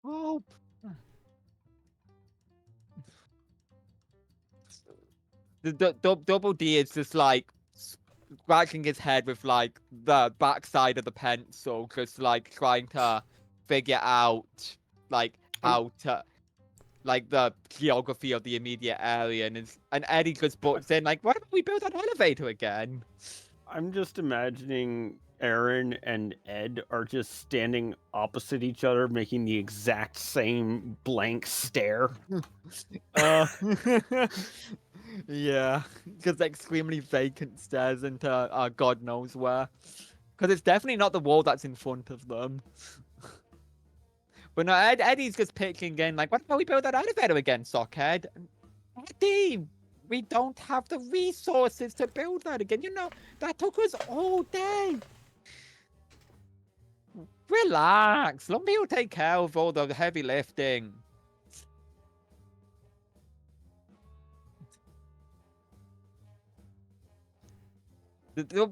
Oh. The Double D is just like scratching his head with like the backside of the pencil, just like trying to figure out like how to like the geography of the immediate area, and Eddie just butts in like, why don't we build an elevator again? I'm just imagining Aaron and Ed are just standing opposite each other, making the exact same blank stare. Yeah, because extremely vacant stares into God knows where. Because it's definitely not the wall that's in front of them. But no, Eddie's just pitching in, like, what about we build that elevator again, Sockhead? Eddie, we don't have the resources to build that again. You know, that took us all day. Relax. Lumpy will take care of all the heavy lifting.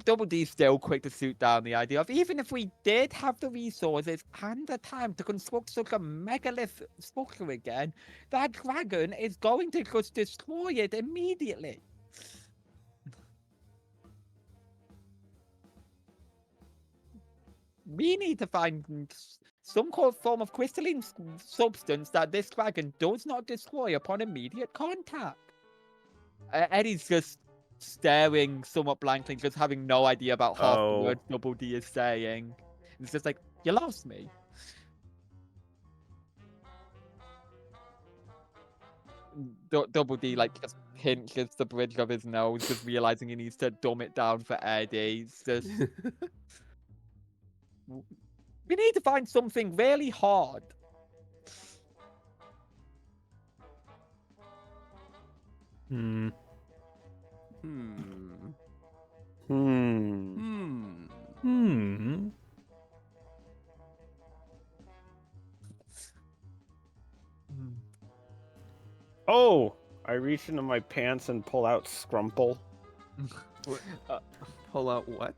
Double D's still quick to shoot down the idea of even if we did have the resources and the time to construct such a megalith structure again, that dragon is going to just destroy it immediately. We need to find some form of crystalline substance that this dragon does not destroy upon immediate contact. Eddie's just staring somewhat blankly, just having no idea about half the words Double D is saying. It's just like, you lost me. Double D, like, just pinches the bridge of his nose, just realizing he needs to dumb it down for Eddie. It's just... We need to find something really hard. Hmm. Oh, I reach into my pants and pull out Scrumple. Pull out what?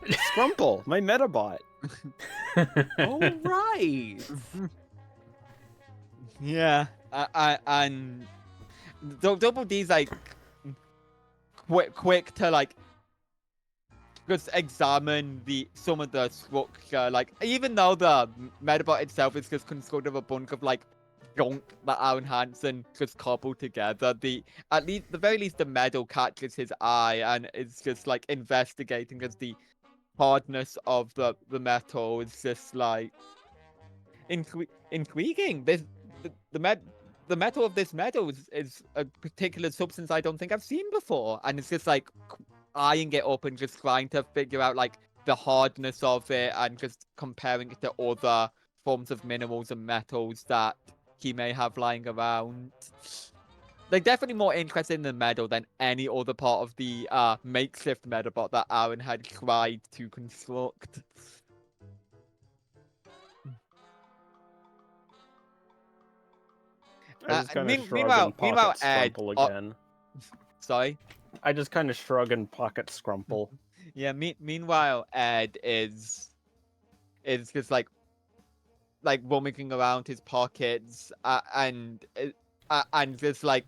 Scrumple, my Metabot. Oh, right. Yeah, and Double D's like quick to like just examine some of the structure. Like, even though the Metabot itself is just constructed of a bunch of like junk that Aaron Hansen just cobbled together, the very least the metal catches his eye and is just like investigating as the hardness of the metal is just like intriguing. The metal of this metal is a particular substance I don't think I've seen before, and it's just like eyeing it up and just trying to figure out like the hardness of it and just comparing it to other forms of minerals and metals that he may have lying around. They're definitely more interested in the metal than any other part of the makeshift Metabot that Aaron had tried to construct. I just kind of shrug meanwhile, and pocket Ed, Scrumple again. Sorry? I just kind of shrug and pocket Scrumple. Yeah, meanwhile, Ed is just like rummaging around his pockets and just like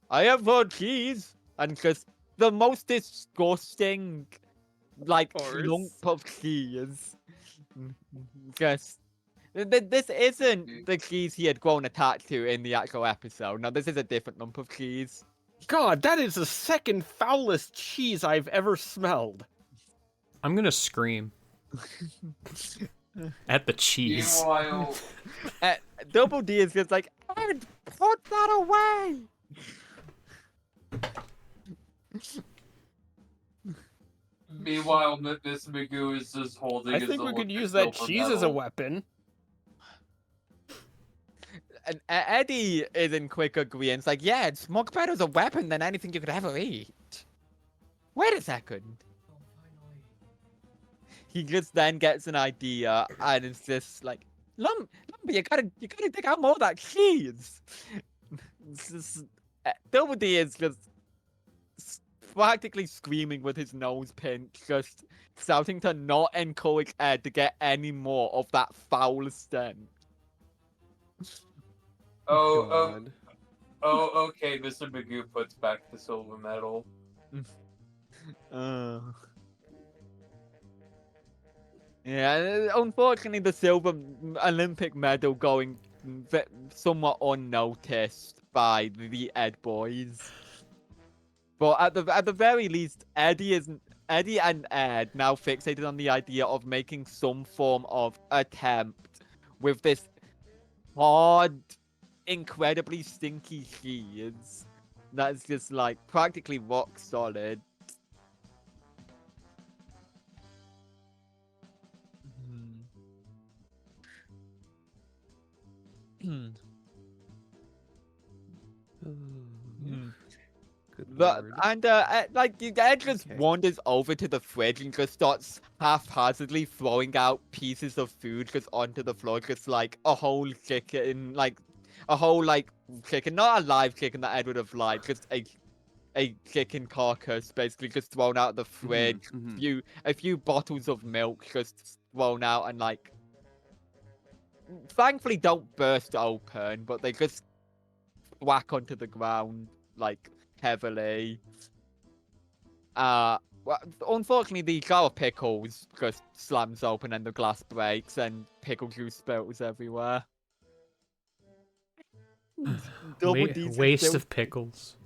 I have heard cheese and just the most disgusting like lump of cheese. Just this isn't the cheese he had grown attached to in the actual episode. No, this is a different lump of cheese. God, that is the second foulest cheese I've ever smelled. I'm gonna scream. At the cheese. Meanwhile, Double D is just like, Ed, put that away! meanwhile, Miss Magoo is just holding. I think we could use that cheese as a weapon. And Eddie is in quick agreement. It's like, yeah, it's much better as a weapon than anything you could ever eat. Wait a second. He just then gets an idea and it's just like, Lumpy, you gotta dig out more of that cheese. Double D is just practically screaming with his nose pinched, just shouting to not encourage Ed to get any more of that foul stench. Oh, okay. Mr. Magoo puts back the silver medal. Yeah, unfortunately, the silver Olympic medal going somewhat unnoticed by the Ed boys. But at the very least, Eddie isn't. Eddie and Ed now fixated on the idea of making some form of attempt with this hard, incredibly stinky cheese that's just like practically rock solid. Hmm. Good The, lord. and like Ed just Okay. wanders over to the fridge and just starts haphazardly throwing out pieces of food just onto the floor, just like a whole chicken, like a whole like chicken, not a live chicken that Ed would have liked, just a chicken carcass basically just thrown out of the fridge. Mhm. A few bottles of milk just thrown out and like thankfully don't burst open, but they just whack onto the ground like heavily. Well, unfortunately, the jar of pickles just slams open and the glass breaks and pickle juice spills everywhere. Double D's is Waste still of pickles.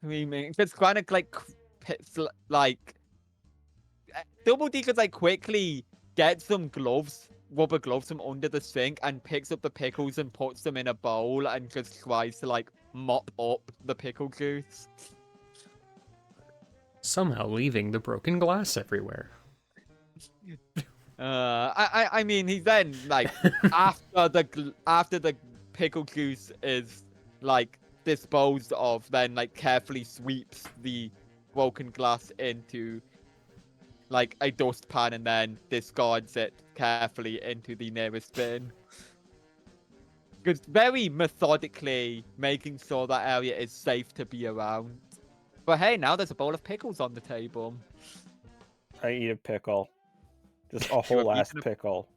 screaming. It's kind of like, like Double D could like quickly get some gloves, rubber gloves from under the sink and picks up the pickles and puts them in a bowl and just tries to like mop up the pickle juice. Somehow leaving the broken glass everywhere. I mean, he's then like after the pickle juice is like disposed of, then like carefully sweeps the broken glass into like a dustpan and then discards it carefully into the nearest bin. Just very methodically making sure that area is safe to be around. But hey, now there's a bowl of pickles on the table. I eat a pickle. Just a You have whole ass eaten a- pickle.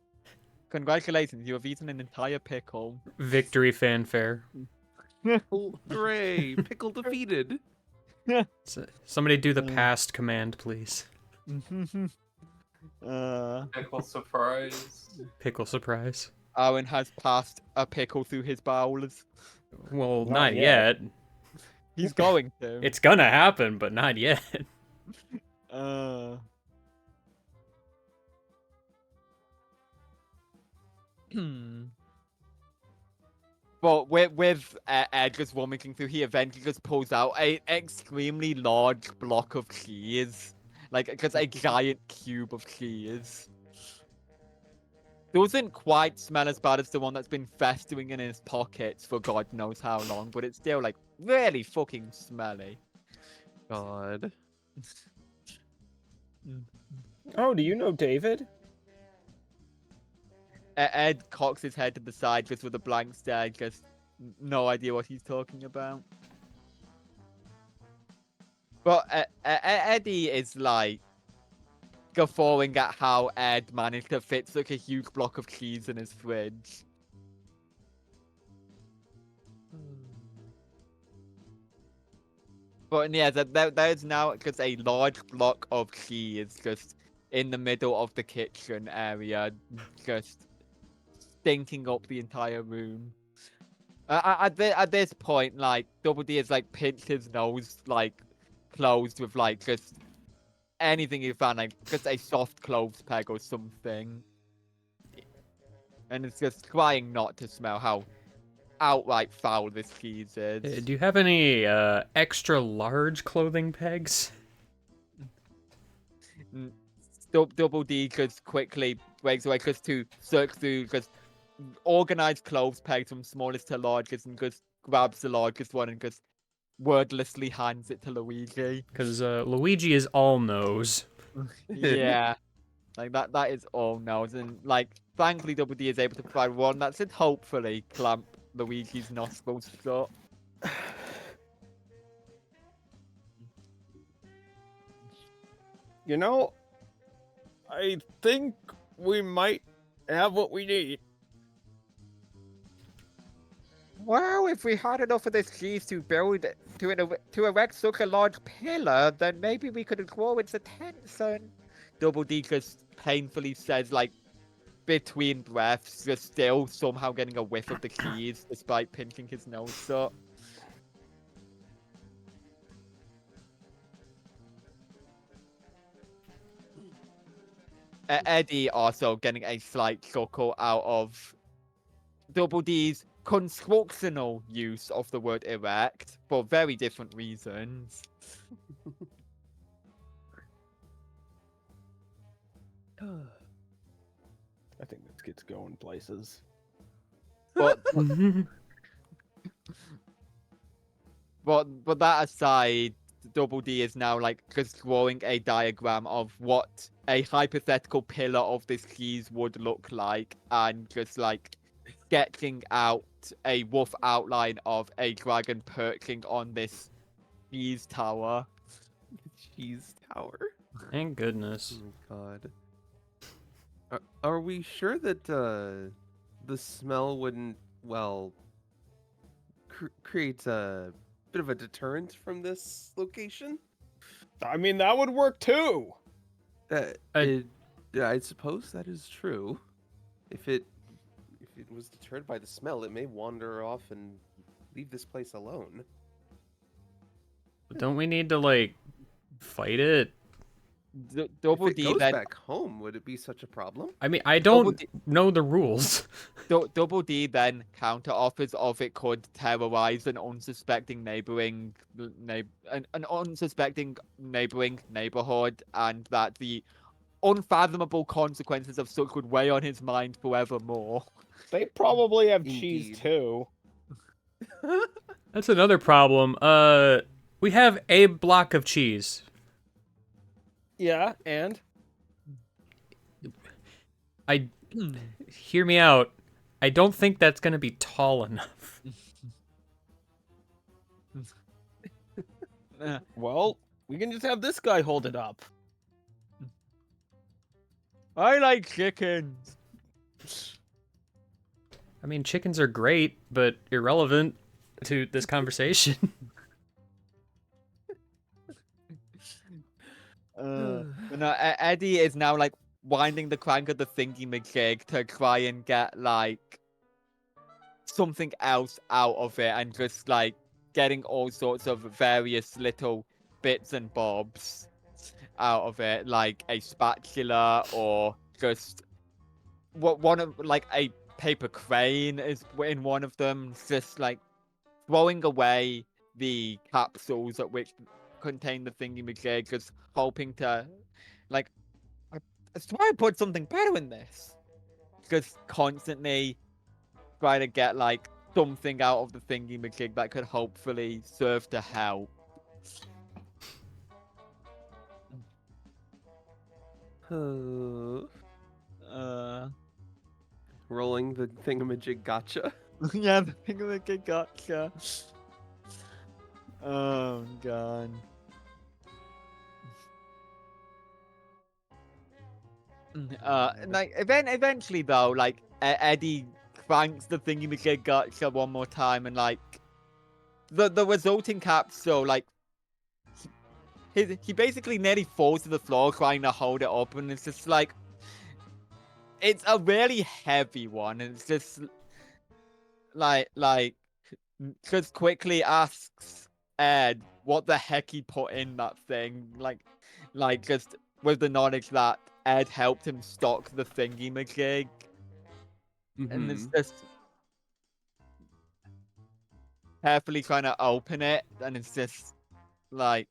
Congratulations, you have eaten an entire pickle. Victory fanfare. Oh, hooray! Pickle defeated. Somebody do the past command, please. Pickle surprise. Pickle surprise. Owen has passed a pickle through his bowels. Well, Not not yet. yet. He's going to. It's gonna happen, but not yet. But with Ed just rummaging through, he eventually just pulls out an extremely large block of cheese. Like, just a giant cube of cheese. Doesn't quite smell as bad as the one that's been festering in his pockets for God knows how long, but it's still, like, really fucking smelly. God. Oh, do you know David? Ed cocks his head to the side just with a blank stare, just no idea what he's talking about. But Eddie is like guffawing at how Ed managed to fit such a huge block of cheese in his fridge. But yeah, there's now just a large block of cheese just in the middle of the kitchen area, just stinking up the entire room. At this point, like Double D has like pinched his nose, like closed with like just anything he found, like just a soft cloves peg or something, and it's just trying not to smell how outright foul this cheese is. Do you have any extra large clothing pegs? Double D just quickly breaks away just to search through just organized clothes pegs from smallest to largest and just grabs the largest one and just wordlessly hands it to Luigi. Because Luigi is all nose. Yeah. Like that is all nose, and like thankfully Double D is able to provide one that should hopefully clamp Luigi's nostrils shut. You know, I think we might have what we need. Well, if we had enough of this cheese to build to erect such a large pillar, then maybe we could grow its attention. Double D just painfully says, like between breaths, just still somehow getting a whiff of the cheese despite pinching his nose up. Eddie also getting a slight chuckle out of Double D's constructional use of the word erect for very different reasons. I think this gets going places. But but that aside, Double D is now like just drawing a diagram of what a hypothetical pillar of this keys would look like, and just like sketching out a rough outline of a dragon perching on this keys tower. Cheese tower. Thank goodness. Oh my god. Are we sure that the smell wouldn't, well, create a bit of a deterrent from this location? I mean, that would work too. I suppose that is true. If it was deterred by the smell, it may wander off and leave this place alone. But don't we need to like fight it? Double If it D goes then back home, would it be such a problem? I mean, I Double don't D- know the rules. Double D then counter offers of it could terrorize an unsuspecting neighboring an unsuspecting neighboring neighborhood, and that the unfathomable consequences of such would weigh on his mind forevermore. They probably have cheese Indeed. too. That's another problem. We have a block of cheese. Yeah, and Hear me out. I don't think that's gonna be tall enough. well, we can just have this guy hold it up. I like chickens. I mean, chickens are great, but irrelevant to this conversation. No, Eddie is now like winding the crank of the thingy majig to try and get like something else out of it, and just like getting all sorts of various little bits and bobs out of it, like a spatula or just one of like a paper crane is in one of them. It's just like throwing away the capsules at which contain the thingy majig, just hoping to like let's try and put something better in this. Just constantly try to get like something out of the thingy majig that could hopefully serve to help. Rolling the thingamajig gotcha. Yeah, the thingy majig gotcha. Oh god. Like eventually though, like Eddie cranks the thingy majig gotcha one more time, and like the resulting capsule, like he basically nearly falls to the floor trying to hold it up, and it's just like it's a really heavy one, and it's just like just quickly asks Ed what the heck he put in that thing, like just with the knowledge that Ed helped him stock the thingy majig, and it's just carefully trying to open it, and it's just like,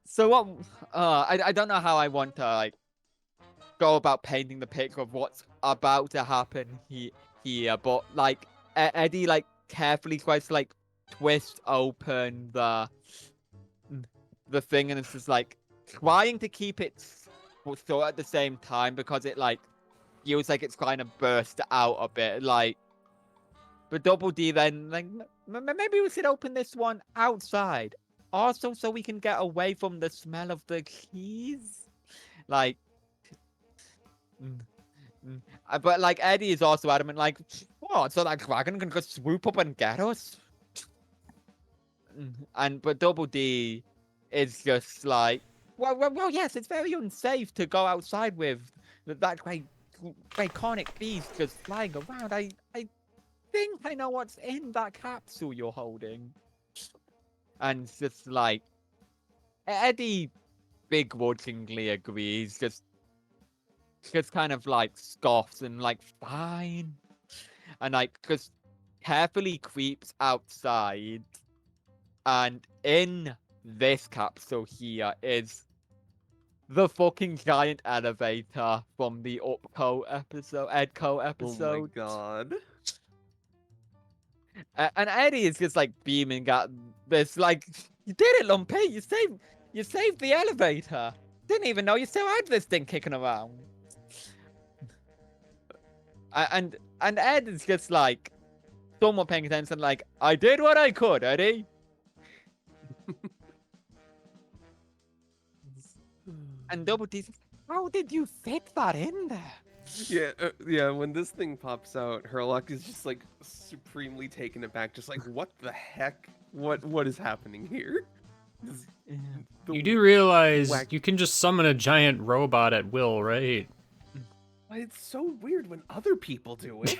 so what? I don't know how I want to like go about painting the picture of what's about to happen here, but like Eddie like carefully tries to like twist open the thing, and it's just like trying to keep it shut at the same time, because it like feels like it's trying to burst out a bit, like. But Double D then like maybe we should open this one outside, also so we can get away from the smell of the keys, like. But like Eddie is also adamant, like, what? So that dragon can just swoop up and get us? But Double D is just like, well, yes, it's very unsafe to go outside with that great iconic beast just flying around. I think I know what's in that capsule you're holding. And it's just like Eddie begrudgingly agrees, just just kind of like scoffs and like fine, and like just carefully creeps outside, and in this capsule here is the fucking giant elevator from the Upco episode, Edco Oh my episode. god. And Eddie is just like beaming at this, like, you did it, Lumpy. You saved the elevator. Didn't even know you still had this thing kicking around. And Ed is just like somewhat paying attention, like, I did what I could, Eddie. And Double D's, how did you fit that in there? Yeah, when this thing pops out, Herlock is just like supremely taken aback, just like, what the heck? What is happening here? You do realize whack- you can just summon a giant robot at will, right? It's so weird when other people do it.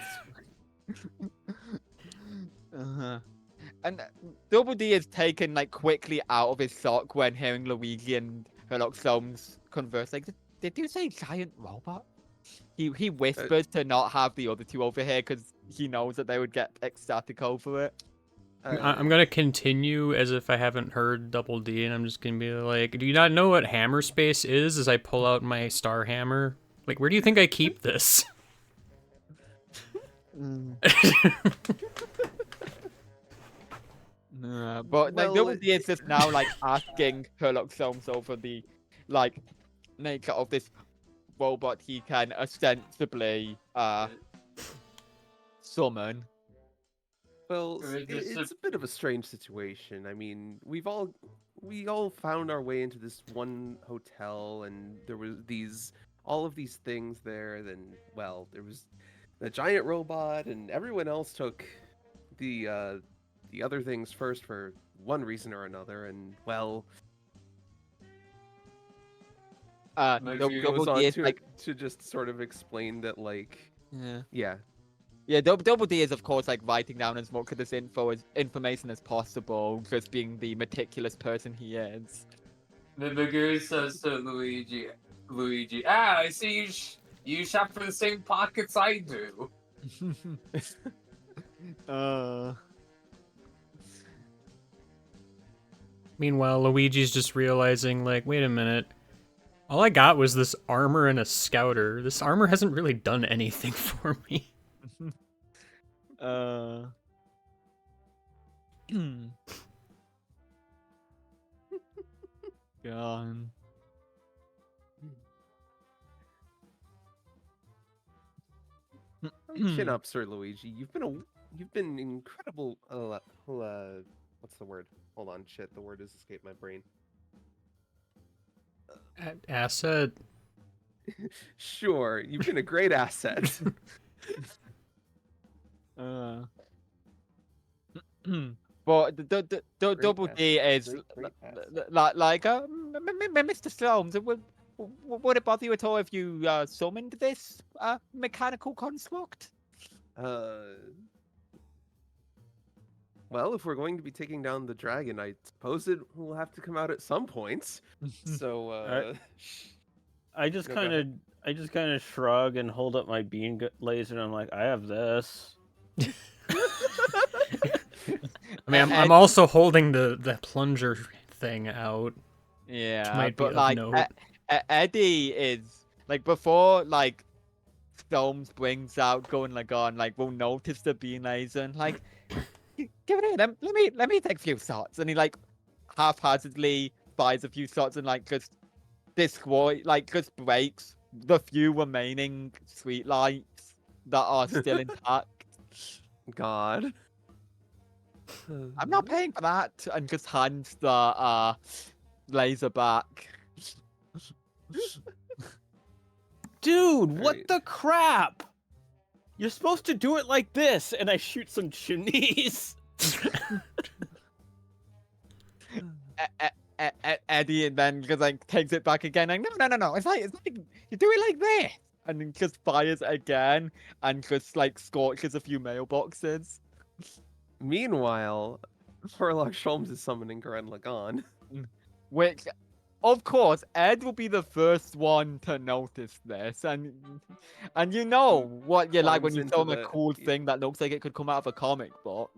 Uh-huh. And Double D is taken like quickly out of his shock when hearing Luigi and Herlock Holmes converse. Like, did you say giant robot? He whispers to not have the other two over here because he knows that they would get ecstatic over it. I'm gonna continue as if I haven't heard Double D, and I'm just gonna be like, do you not know what hammer space is? As I pull out my star hammer, like, where do you think I keep this? But like, Well, Double D is just now like asking Herlock Holmes over the like nature of this robot he can ostensibly summon. Well, Or is this it's a bit of a strange situation. I mean, we all found our way into this one hotel, and there was all of these things there. Then, well, there was the giant robot, and everyone else took the other things first for one reason or another. And well, Maybe it goes Double on D is to like to just sort of explain that, like, yeah. yeah, Double D is of course like writing down as much of this information as possible, just being the meticulous person he is. The Magoo says to Luigi, I see you shop for the same pockets I do. Meanwhile, Luigi's just realizing, like, wait a minute. All I got was this armor and a scouter. This armor hasn't really done anything for me. Gone. chin up, Sir Luigi. You've been incredible. What's the word? Hold on, shit. The word has escaped my brain. Asset. Sure, you've been a great asset. But the Double pass. D is Great pass. like Mr. Slomes. Would it bother you at all if you summoned this mechanical construct? Well, if we're going to be taking down the dragon, I suppose it will have to come out at some points. So, I just No, go kind of shrug and hold up my beam laser, and I'm like, I have this. I mean, I'm also holding the plunger thing out. Yeah, might be but of like note. Eddie is like before like Storms brings out going like on like we'll notice the beam laser and like give it here. Let me take a few shots, and he like haphazardly fires a few shots and like just just breaks the few remaining street lights that are still intact. God. I'm not paying for that, and just hands the laser back. Dude, what Right. the crap? You're supposed to do it like this, and I shoot some chimneys. Eddie and then just like takes it back again. Like no. It's like you do it like this, and then just fires again and just like scorches a few mailboxes. Meanwhile, Herlock Sholmes is summoning Gurren Lagann. Which of course, Ed will be the first one to notice this, and you know what you're like when Climbs you into show him a the- cool thing that looks like it could come out of a comic book.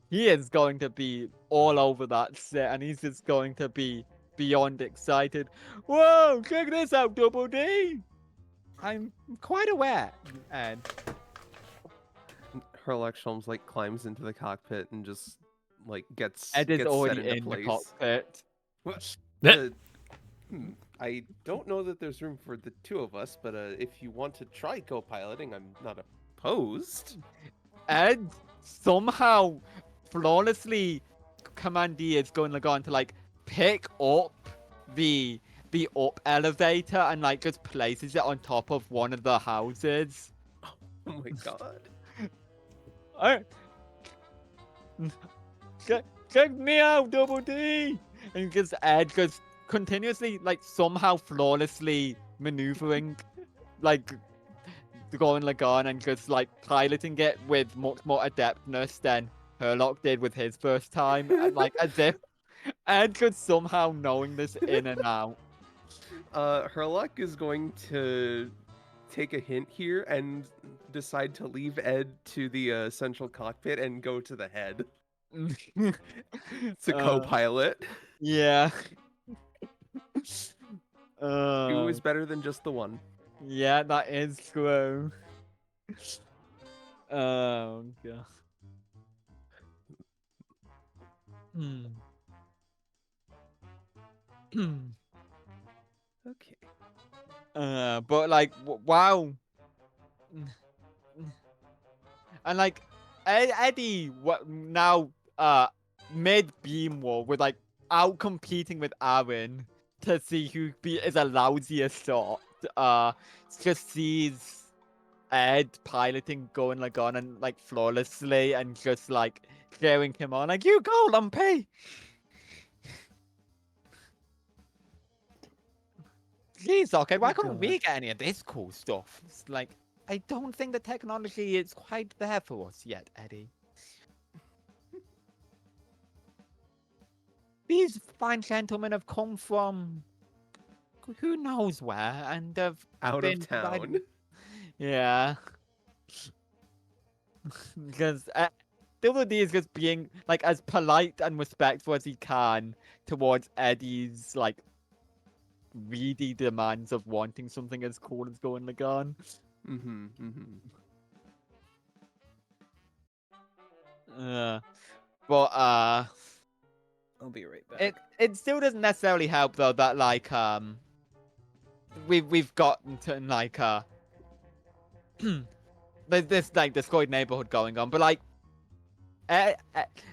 He is going to be all over that set, and he's just going to be beyond excited. Whoa, check this out, Double D! I'm quite aware, Ed. Herlock Sholmes like climbs into the cockpit and just like gets Ed is set already into in the place. cockpit. What? Eh. I don't know that there's room for the two of us, but if you want to try co-piloting, I'm not opposed. Ed somehow flawlessly Commandee is going to like pick up the up elevator and like just places it on top of one of the houses. Oh my god. Alright. Check me out, Double D! And just Ed just continuously like somehow flawlessly maneuvering like going Lagan and just like piloting it with much more adeptness than Herlock did with his first time. And like as if Ed could somehow knowing this in and out. Herlock is going to take a hint here and decide to leave Ed to the central cockpit and go to the head to co-pilot. Yeah. Two is better than just the one. Yeah, that is true. Oh god. Hmm. Okay. But like, wow. And like, Eddie, what now? Mid beam war with like out competing with Aaron to see who is a lousier shot. Just sees Ed piloting going like on and like flawlessly and just like cheering him on like you go Lumpy. Jeez, okay, why couldn't we get any of this cool stuff? It's like I don't think the technology is quite there for us yet, Eddie. These fine gentlemen have come from who knows where and have Out been of town. provided- Yeah. Because Double D is just being like as polite and respectful as he can towards Eddie's like greedy demands of wanting something as cool as going Lagan. Mm-hmm. Mm-hmm. But I'll be right back. it still doesn't necessarily help though that like we've gotten to like there's this like destroyed neighborhood going on, but like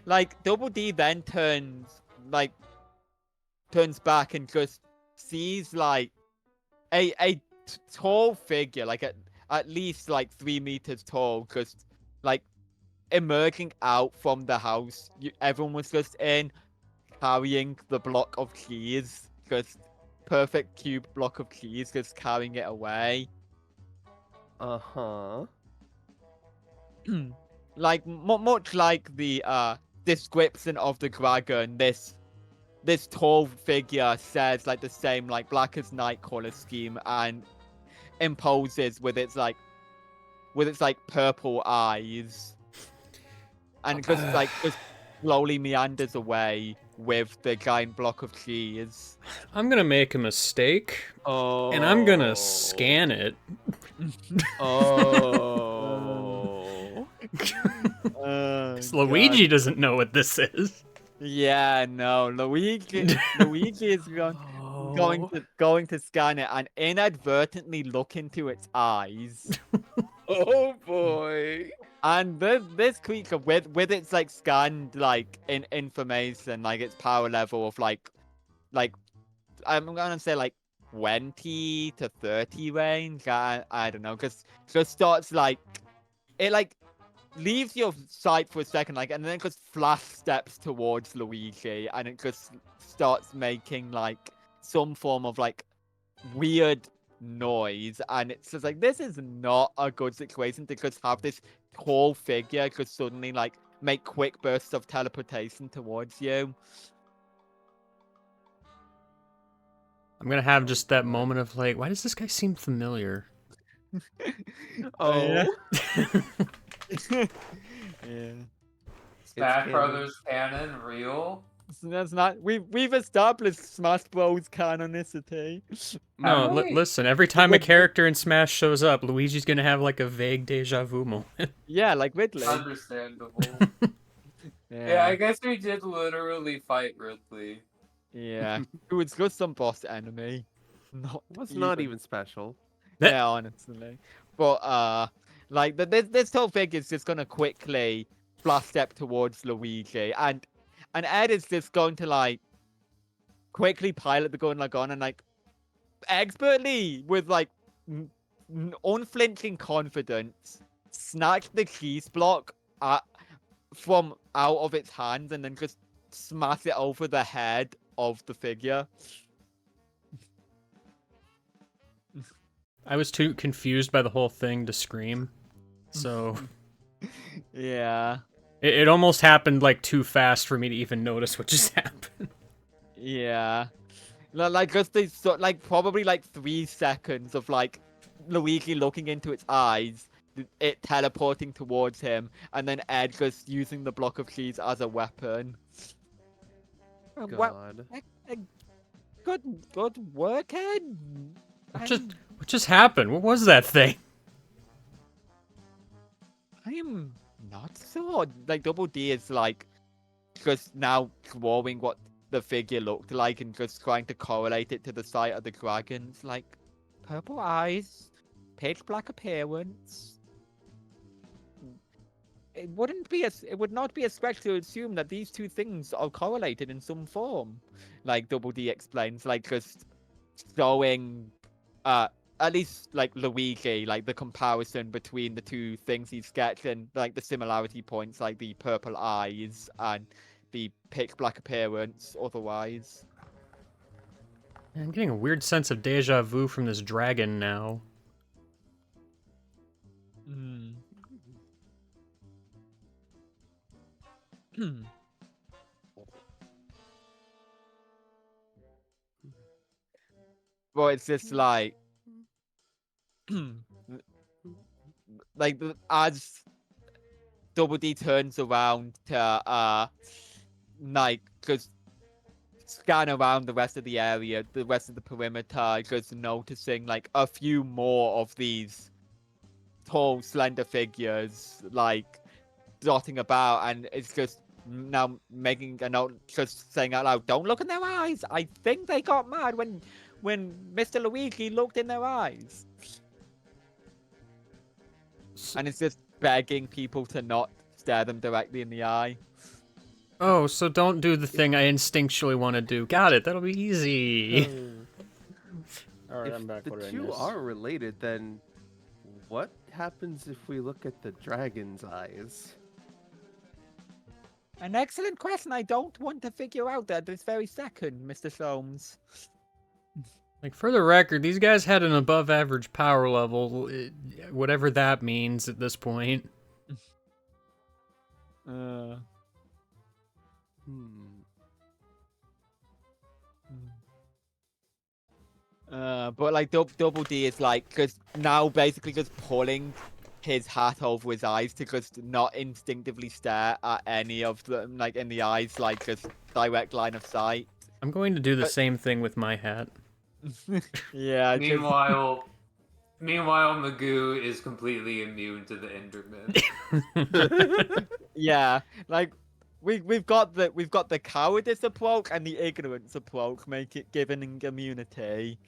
like Double D then turns back and just sees like a tall figure like at least like 3 meters tall just like emerging out from the house everyone was just in, carrying the block of keys, just perfect cube block of keys, just carrying it away. Uh-huh. Like much like the description of the dragon, this tall figure says like the same like black as night color scheme and imposes with its like purple eyes and just slowly meanders away with the giant block of cheese. I'm gonna make a mistake, Oh. and I'm gonna scan it. Oh. 'Cause Luigi doesn't know what this is. Yeah, no, Luigi is going to scan it and inadvertently look into its eyes. Oh boy. And this creature with its like scanned like information, like its power level of like I'm gonna say like 20 to 30 range. I don't know, because just starts like it like leaves your sight for a second, like, and then it just flash steps towards Luigi, and it just starts making like some form of like weird noise, and it's just like this is not a good situation to just have this tall figure just suddenly like make quick bursts of teleportation towards you. I'm gonna have just that moment of like, why does this guy seem familiar? Oh, Yeah. Smash canon. Brothers canon real? So that's not we've established Smash Bros canonicity. No, Have we? listen. Every time a With- character in Smash shows up, Luigi's gonna have like a vague deja vu moment. Yeah, like Ridley. Understandable. Yeah, I Yeah. guess we did literally fight Ridley. Yeah. It was just some boss enemy. Not Was not even special. Yeah, honestly. But like this whole thing is just gonna quickly blast step towards Luigi, and Ed is just going to like quickly pilot the gun like on and like expertly with like unflinching confidence snatch the keys block from out of its hands and then just smash it over the head of the figure. I was too confused by the whole thing to scream, so Yeah. it almost happened like too fast for me to even notice what just happened. Yeah. Like just these like probably like 3 seconds of like Luigi looking into its eyes, it teleporting towards him, and then Ed just using the block of keys as a weapon. Well, God. good work, Ed. What just happened? What was that thing? I'm not sure. Like Double D is like just now drawing what the figure looked like and just trying to correlate it to the sight of the dragons. Like purple eyes, pitch black appearance. It would not be a stretch to assume that these two things are correlated in some form. Like Double D explains, like just showing at least like Luigi, like the comparison between the two things he's sketched and like the similarity points, like the purple eyes and the pitch black appearance otherwise. I'm getting a weird sense of deja vu from this dragon now. Hmm. Well, it's just like as Double D turns around to like just scan around the rest of the area, the rest of the perimeter, just noticing like a few more of these tall, slender figures like dotting about, and it's just now making a note, just saying out loud, "Don't look in their eyes. I think they got mad when Mr. Luigi looked in their eyes." And it's just begging people to not stare them directly in the eye. Oh, so don't do the thing I instinctually want to do. Got it. That'll be easy. All right, If I'm back. the What did I two miss? are related, then what happens if we look at the dragon's eyes? An excellent question. I don't want to figure out at this very second, Mr. Soames. Like, for the record, these guys had an above-average power level, whatever that means at this point. But like Double D is like just now basically just pulling his hat over his eyes to just not instinctively stare at any of them, like in the eyes, like just direct line of sight. I'm going to do the same thing with my hat. Yeah. Meanwhile, Magoo is completely immune to the Enderman. Yeah, like we've got the cowardice approach and the ignorance approach, make it giving immunity.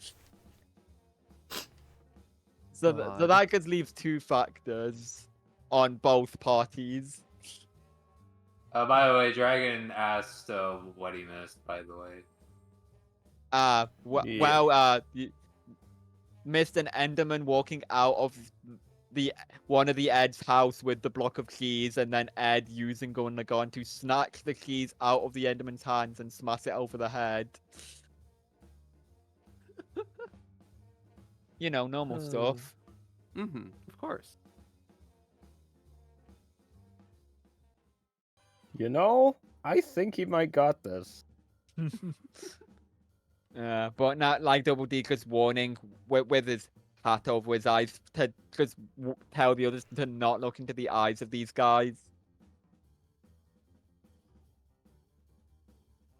So God. that just leaves 2 factors on both parties. By the way, Dragon asked what he missed. By the way, Yeah. Missed an Enderman walking out of one of the Ed's house with the block of keys, and then Ed using gun to snatch the keys out of the Enderman's hands and smash it over the head. You know, normal stuff. Of course. You know, I think he might got this. But not like Double D just warning with his hat over his eyes to just tell the others to not look into the eyes of these guys.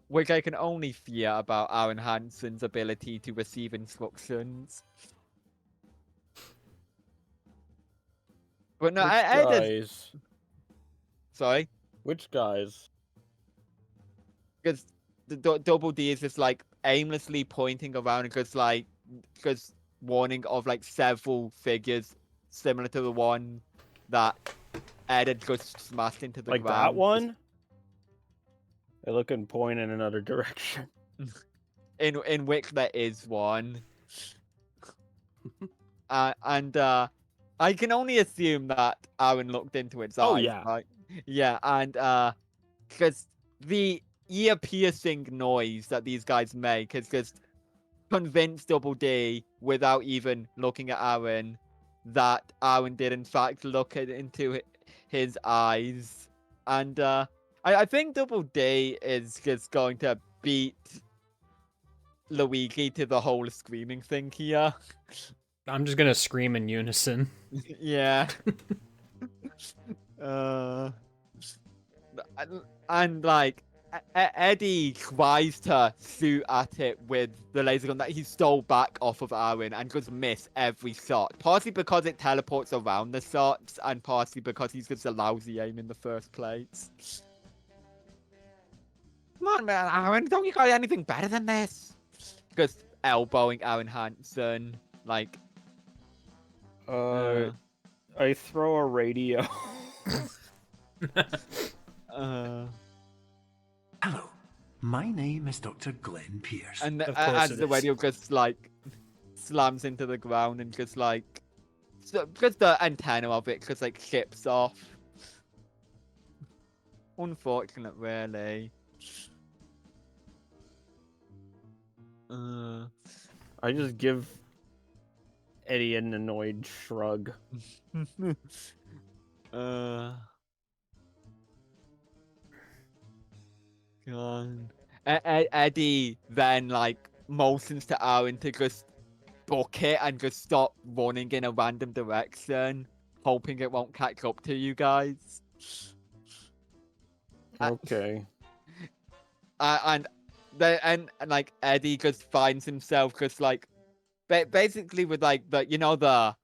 Which I can only fear about Aaron Hansen's ability to receive instructions. But no, Which I just... guys? Sorry? Which guys? Because the Double D is just like aimlessly pointing around and just warning of like several figures similar to the one that Ed had just smashed into the Like ground. that one? I look and point in another direction. In which there is one. And I can only assume that Aaron looked into its Oh, eyes. yeah. Right? Yeah, and because the ear-piercing noise that these guys make has just convinced Double D, without even looking at Aaron, that Aaron did in fact look into his eyes. And I think Double D is just going to beat Luigi to the whole screaming thing here. I'm just gonna scream in unison. Yeah. And like Eddie tries to shoot at it with the laser gun that he stole back off of Aaron and just miss every shot. Partly because it teleports around the shots, and partly because he's just a lousy aim in the first place. Come on, man, Aaron, don't you got anything better than this? Just elbowing Aaron Hansen, like. I throw a radio. Hello, my name is Dr. Glenn Pierce. And Of course as it the is. radio just like slams into the ground and just like just the antenna of it just like ships off. Unfortunate, really. I just give Eddie an annoyed shrug. God. Eddie then like motions to Aaron to just book it and just stop running in a random direction, hoping it won't catch up to you guys. Okay. And then and like Eddie just finds himself just like basically with like the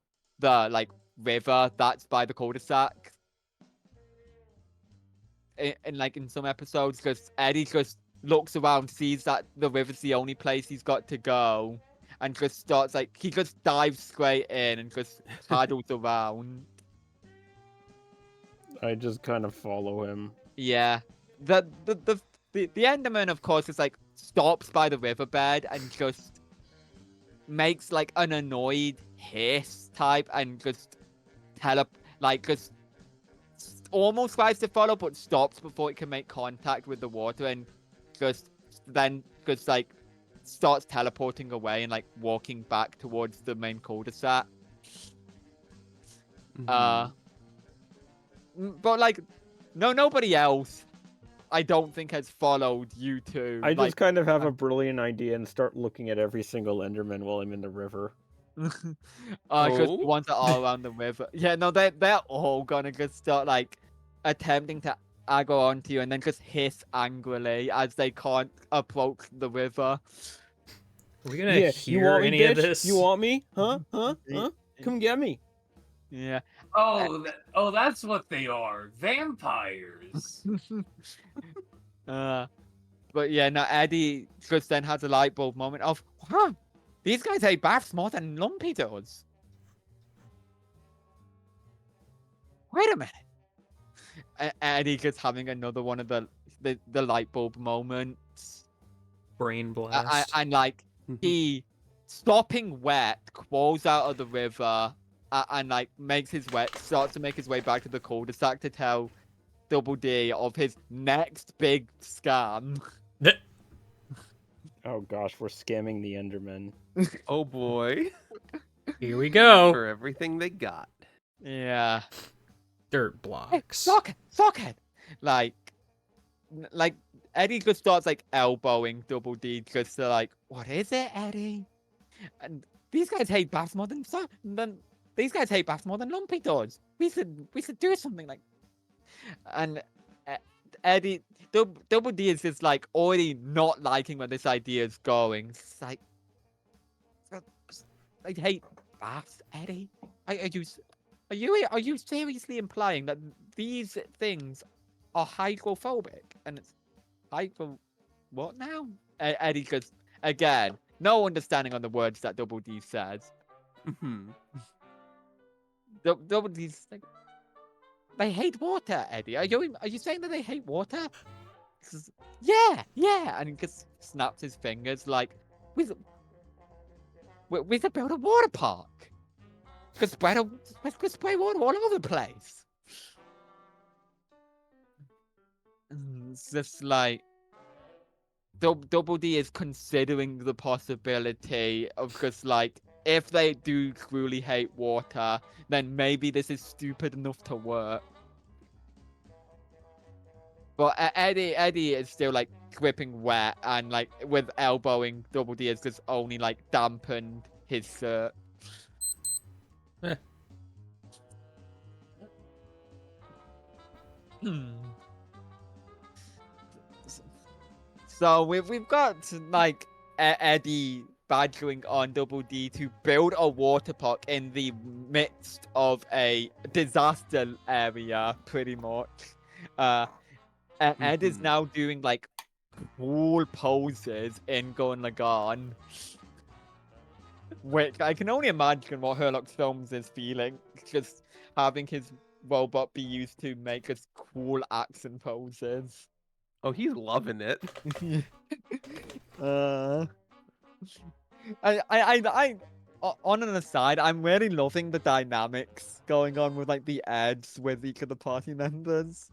like river that's by the cul-de-sac. In like in some episodes, because Eddie just looks around, sees that the river's the only place he's got to go, and just starts like he just dives straight in and just paddles around. I just kind of follow him. Yeah, the Enderman, of course, is like stops by the riverbed and just makes like an annoyed hiss type and just just almost tries to follow but stops before it can make contact with the water and just like starts teleporting away and like walking back towards the main cul-de-sac. But like nobody else I don't think has followed you two. I just like, kind of have a brilliant idea and start looking at every single Enderman while I'm in the river. because Oh? the ones that are around the river. Yeah, no, they're all gonna just start like attempting to aggro onto you and then just hiss angrily as they can't approach the river. Are we gonna Yeah, you hear want me, any bitch? of this? You want me? Huh? Huh? Huh? Come get me. Yeah. Oh, that's what they are. Vampires. But yeah, no, Eddie just then has a light bulb moment of, huh, these guys hate baths more than Lumpy does. Wait a minute. Eddie just having another one of the light bulb moments. Brain blast. And like he stopping wet crawls out of the river and like starts to make his way back to the cul-de-sac to tell Double D of his next big scam. Oh gosh, we're scamming the Endermen. Oh boy. Here we go. For everything they got. Yeah. Dirt Hey, blocks. socket! Like Eddie just starts like elbowing Double D just to like, what is it, Eddie? And these guys hate baths more than these guys hate baths more than Lumpy does. We should do something like. And Eddie Double D is just like already not liking where this idea is going. It's like, I hate baths, Eddie. Are you seriously implying that these things are hydrophobic? And it's what now? Eddie goes again. No understanding on the words that Double D says. Mhm. Double D's like, they hate water, Eddie. Are you saying that they hate water? Yeah. And he just snaps his fingers like, we should build a water park. Could spray water all over the place. It's just like Double D is considering the possibility of just like, if they do truly hate water, then maybe this is stupid enough to work. But Eddie is still like gripping wet, and like with elbowing Double D has just only like dampened his shirt. Eh. So we've got like Eddie badgering on Double D to build a water park in the midst of a disaster area, pretty much. And Ed is Mhm. now doing like cool poses in Gurren Lagann, which I can only imagine what Herlock Films is feeling, just having his robot be used to make us cool action poses. Oh, he's loving it. On an aside, I'm really loving the dynamics going on with like the Eds with each of the party members.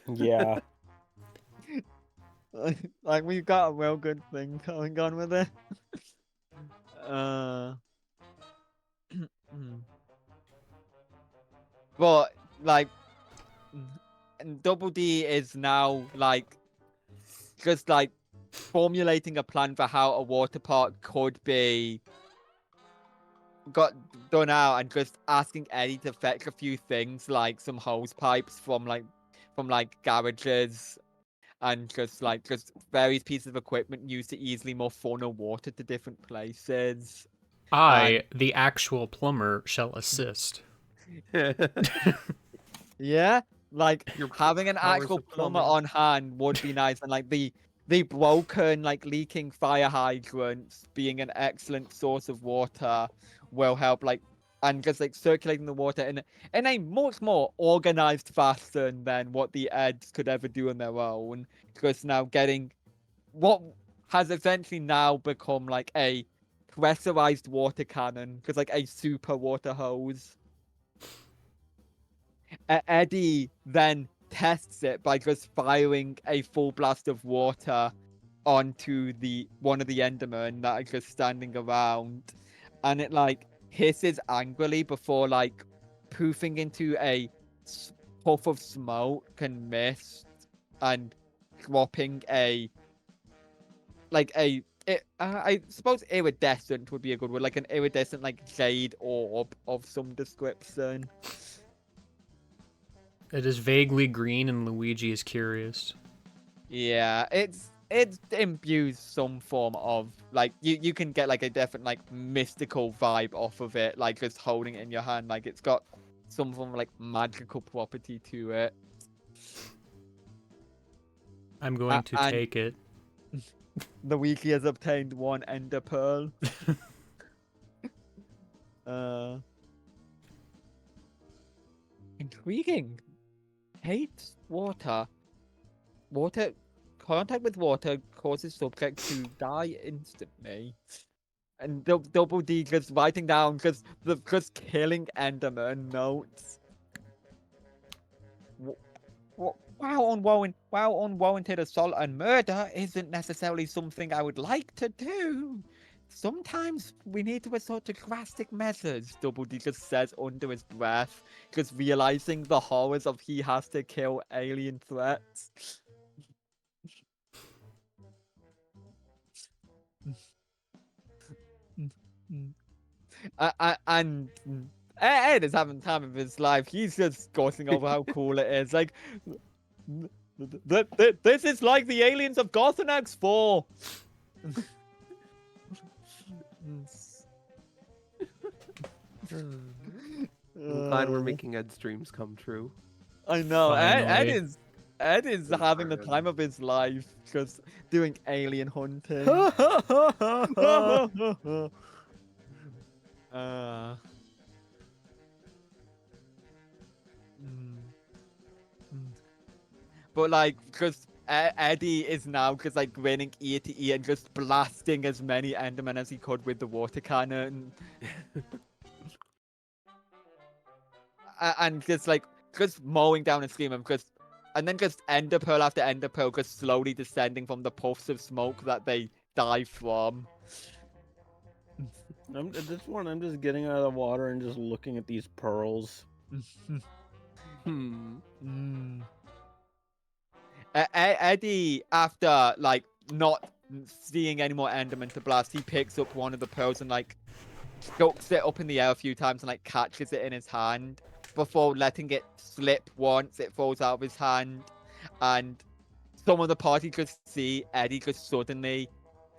Yeah. Like we've got a real good thing going on with it. But like, and Double D is now like just like formulating a plan for how a water park could be got done out, and just asking Eddie to fetch a few things like some hose pipes from garages, and just various pieces of equipment used to easily move funnel water to different places. I, the actual plumber, shall assist. Yeah, like Your having an powers actual of plumber plumbing. on hand would be nice, and like the broken, like leaking fire hydrants being an excellent source of water will help, like, and just like circulating the water in a much more organized fashion than what the Eds could ever do on their own. Because now getting what has essentially now become like a pressurized water cannon, because like a super water hose. Eddie then tests it by just firing a full blast of water onto one of the Endermen that are just standing around, and it like hisses angrily before like poofing into a puff of smoke and mist, and dropping I suppose iridescent would be a good word, like an iridescent like jade orb of some description. It is vaguely green, and Luigi is curious. Yeah, it imbues some form of like you can get like a definite like mystical vibe off of it, like just holding it in your hand, like it's got some form of like magical property to it. I'm going to And take it. the wiki has obtained one ender pearl. Intriguing. Hates water. Water contact with water causes subject to die instantly. And Double D just writing down just killing Enderman notes. While unwarranted assault and murder isn't necessarily something I would like to do. Sometimes we need to resort to drastic measures, Double D just says under his breath, just realizing the horrors of he has to kill alien threats. And Ed is having the time of his life. He's just gossiping over how cool it is. Like, this is like the aliens of Gotham X4. I'm glad we're making Ed's dreams come true. I know. Ed Finally. is Good having for the him. time of his life just doing alien hunting. uh, But like, because Eddie is now just like grinning ear to ear and just blasting as many Endermen as he could with the water cannon. And just like, just mowing down and screaming, and then just Ender Pearl after Ender Pearl just slowly descending from the puffs of smoke that they die from. At this point, I'm just getting out of the water and just looking at these pearls. Eddie, after like not seeing any more Endermen to blast, he picks up one of the pearls and like chucks it up in the air a few times and like catches it in his hand before letting it slip once it falls out of his hand. And some of the party just see Eddie just suddenly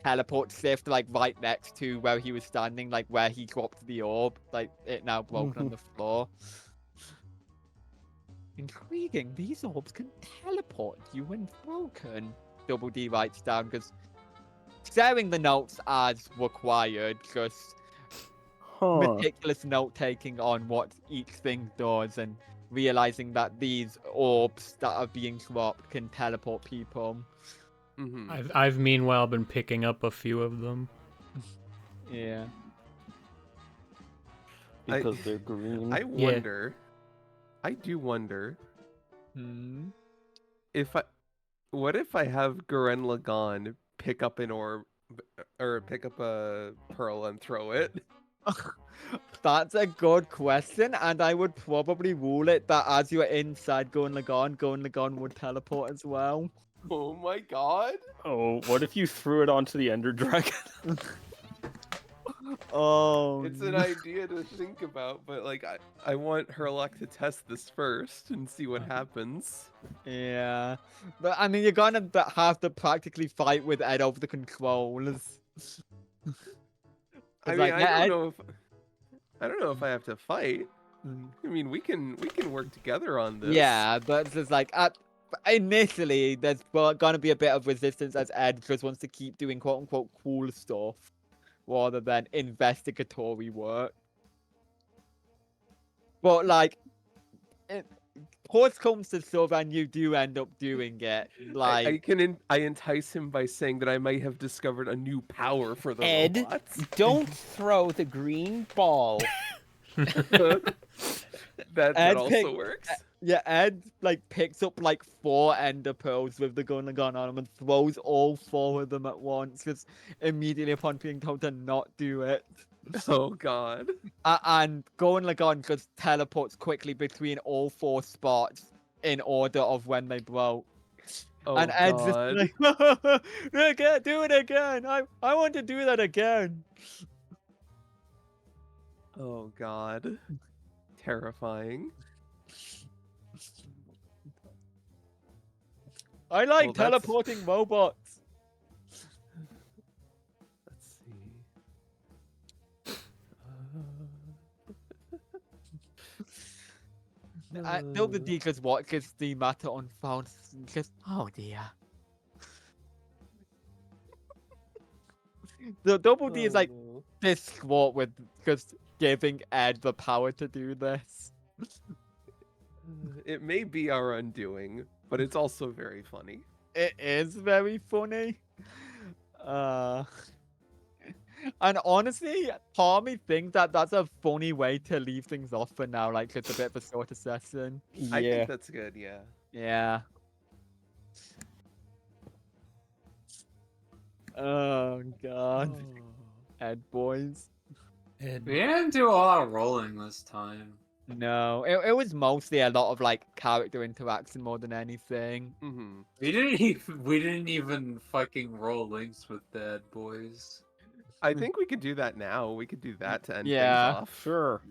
teleport shift like right next to where he was standing, like where he dropped the orb, like it now broken on the floor. Intriguing, these orbs can teleport you when broken. Double D writes down, because sharing the notes as required, just meticulous note taking on what each thing does and realizing that these orbs that are being dropped can teleport people. I've meanwhile been picking up a few of them. Yeah. Because they're green. I wonder. I do wonder. What if I have Gurren Lagann pick up an orb or pick up a pearl and throw it? That's a good question, and I would probably rule it that as you are inside Gurren Lagann would teleport as well. Oh my god! Oh, what if you threw it onto the Ender Dragon? Oh, It's an idea to think about, but like I want Herlock to test this first and see what happens. yeah. But I mean, you're gonna have to practically fight with Ed over the controls. I mean, like, I don't know if I have to fight. I mean, we can work together on this. Yeah, but it's just like initially there's gonna be a bit of resistance as Ed just wants to keep doing quote unquote cool stuff rather than investigatory work. But like, horse comes to shove and you do end up doing it. Like, I entice him by saying that I might have discovered a new power for the Ed, robots. don't throw the green ball. That also works. Yeah, Ed like picks up like 4 ender pearls with the gun on him and throws all 4 of them at once, just immediately upon being told to not do it. Oh god. And Gurren Lagann just teleports quickly between all 4 spots in order of when they broke. Oh and Ed's god. just like, do it again. I want to do that again. Oh god. Terrifying. I like Well, that's- teleporting robots. Let's see. Double D just watches the matter unfold. Just, oh dear. The Double D is like no. distraught with just giving Ed the power to do this. It may be our undoing, but it's also very funny. It is very funny. And honestly, part of me thinks that that's a funny way to leave things off for now, like it's a bit of a shorter session. I Yeah. think that's good, yeah. Yeah. Oh god. Ed boys. We didn't do a lot of rolling this time. No, it was mostly a lot of like character interaction more than anything. Mm-hmm. We didn't even fucking roll links with Dead Boys. I think we could do that now. We could do that to end things Yeah. off. Sure.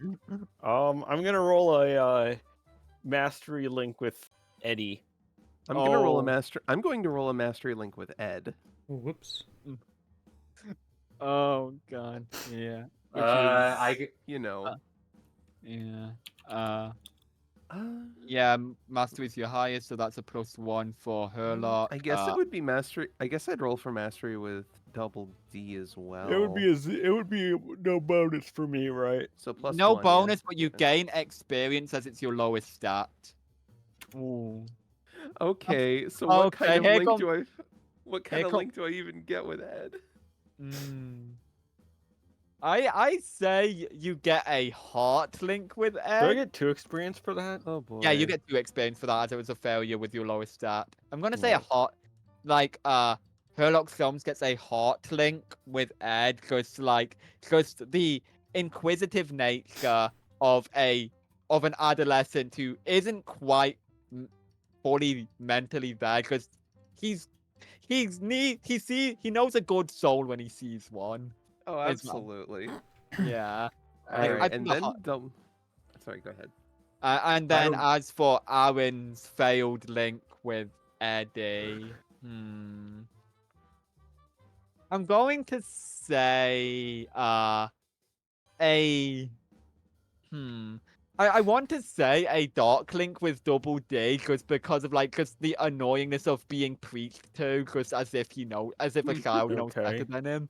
I'm gonna roll a mastery link with Eddie. I'm gonna roll a Oh. master. I'm going to roll a mastery link with Ed, Whoops. Oh god. Yeah. which I is g- Yeah. uh, Yeah. Mastery is your highest, so that's a +1 for her lot. I guess it would be mastery. I guess I'd roll for mastery with double D as well. It would be no bonus for me, right? so plus no 1, bonus, but yeah. you gain experience as it's your lowest stat. Ooh. Okay, so what kind of here link come- do I? What kind here of come- link do I even get with Ed? I say you get a heart link with Do I Ed. get 2 experience for that? Oh boy. Yeah, you get 2 experience for that as it was a failure with your lowest stat. I'm gonna say a Cool. heart, like Herlock Films gets a heart link with Ed because the inquisitive nature of an adolescent who isn't quite fully mentally there because he knows a good soul when he sees one. Oh, It's not- absolutely. Yeah. All I right, think and the then heart- Sorry, go ahead. And I then don't- as for Aaron's failed link with Eddie, I'm going to say a I want to say a dark link with double D because the annoyingness of being preached to because as if a child knows better Okay. than him.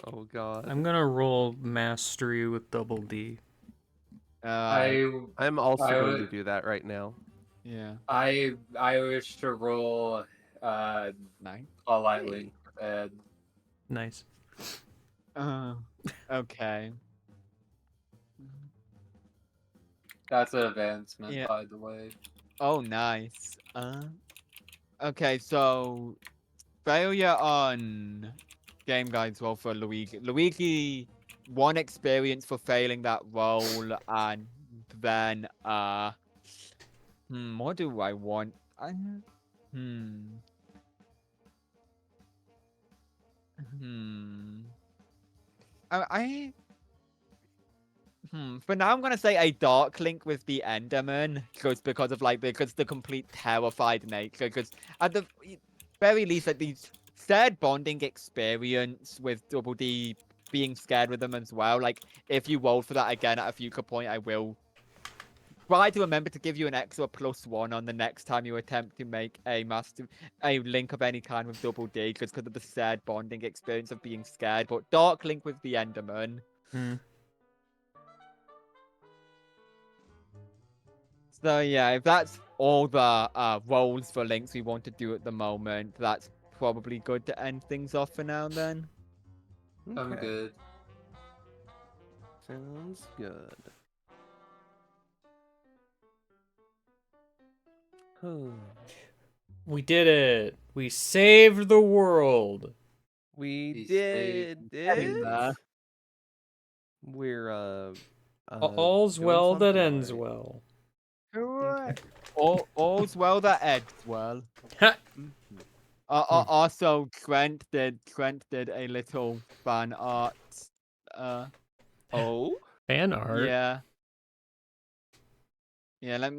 Oh god. I'm gonna roll mastery with double D. I'm also I going to would- do that right now. Yeah. I wish to roll Nice. a light link with Ed. Nice. Okay. That's an advancement, Yeah. by the way. Oh, nice. Okay, so failure on game guides roll for Luigi. Luigi, 1 experience for failing that roll, and then what do I want? I I For now, I'm gonna say a dark link with the Enderman, just because the complete terrified nature. Because at the very least, like the shared bonding experience with Double D being scared with them as well. Like if you roll for that again at a future point, I will try to remember to give you an extra +1 on the next time you attempt to make a link of any kind with Double D, just because of the shared bonding experience of being scared. But dark link with the Enderman. So yeah, if that's all the roles for links we want to do at the moment, that's probably good to end things off for now then. I'm Okay, good. Sounds good. We did it. We saved the world. We Be did Getting there. it. We're All's doing well that something ends right. well. Alright. All's well that ends well. Ha! Also, Trent did a little fan art. Oh, Fan art. Yeah. Yeah, let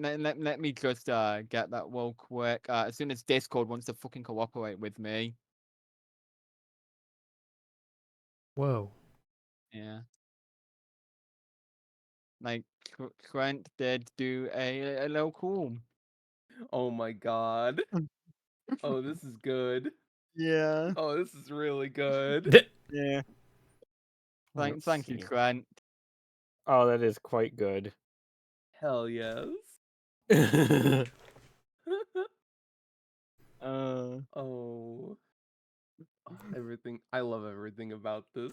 me just get that real quick. As soon as Discord wants to fucking cooperate with me. Whoa. Yeah. Like Trent did do a little cool. oh my god. Oh, this is good. Yeah. Oh, this is really good. Yeah. Let's Thank you, see. Trent. Oh, that is quite good. Hell yes. Oh, everything. I love everything about this.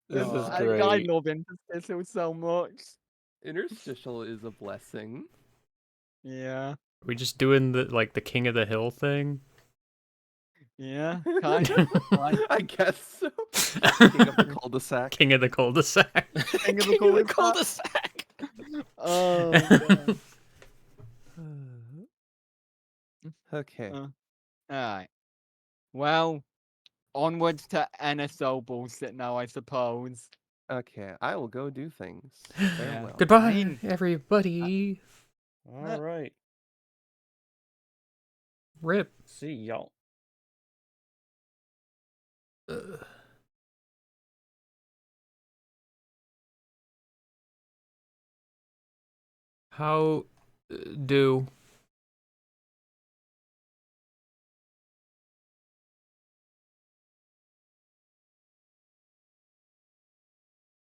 This is I great. love Interstitial so much. Interstitial is a blessing. Yeah. We just doing the King of the Hill thing? Yeah. Kind of. I guess so. King of the cul-de-sac. King of the cul-de-sac. King of the cul-de-sac. Oh, God. Okay. Alright. Well, onwards to NSO bullshit now, I suppose. Okay, I will go do things. Farewell. Goodbye, mean, everybody. All right. Rip. See y'all. How do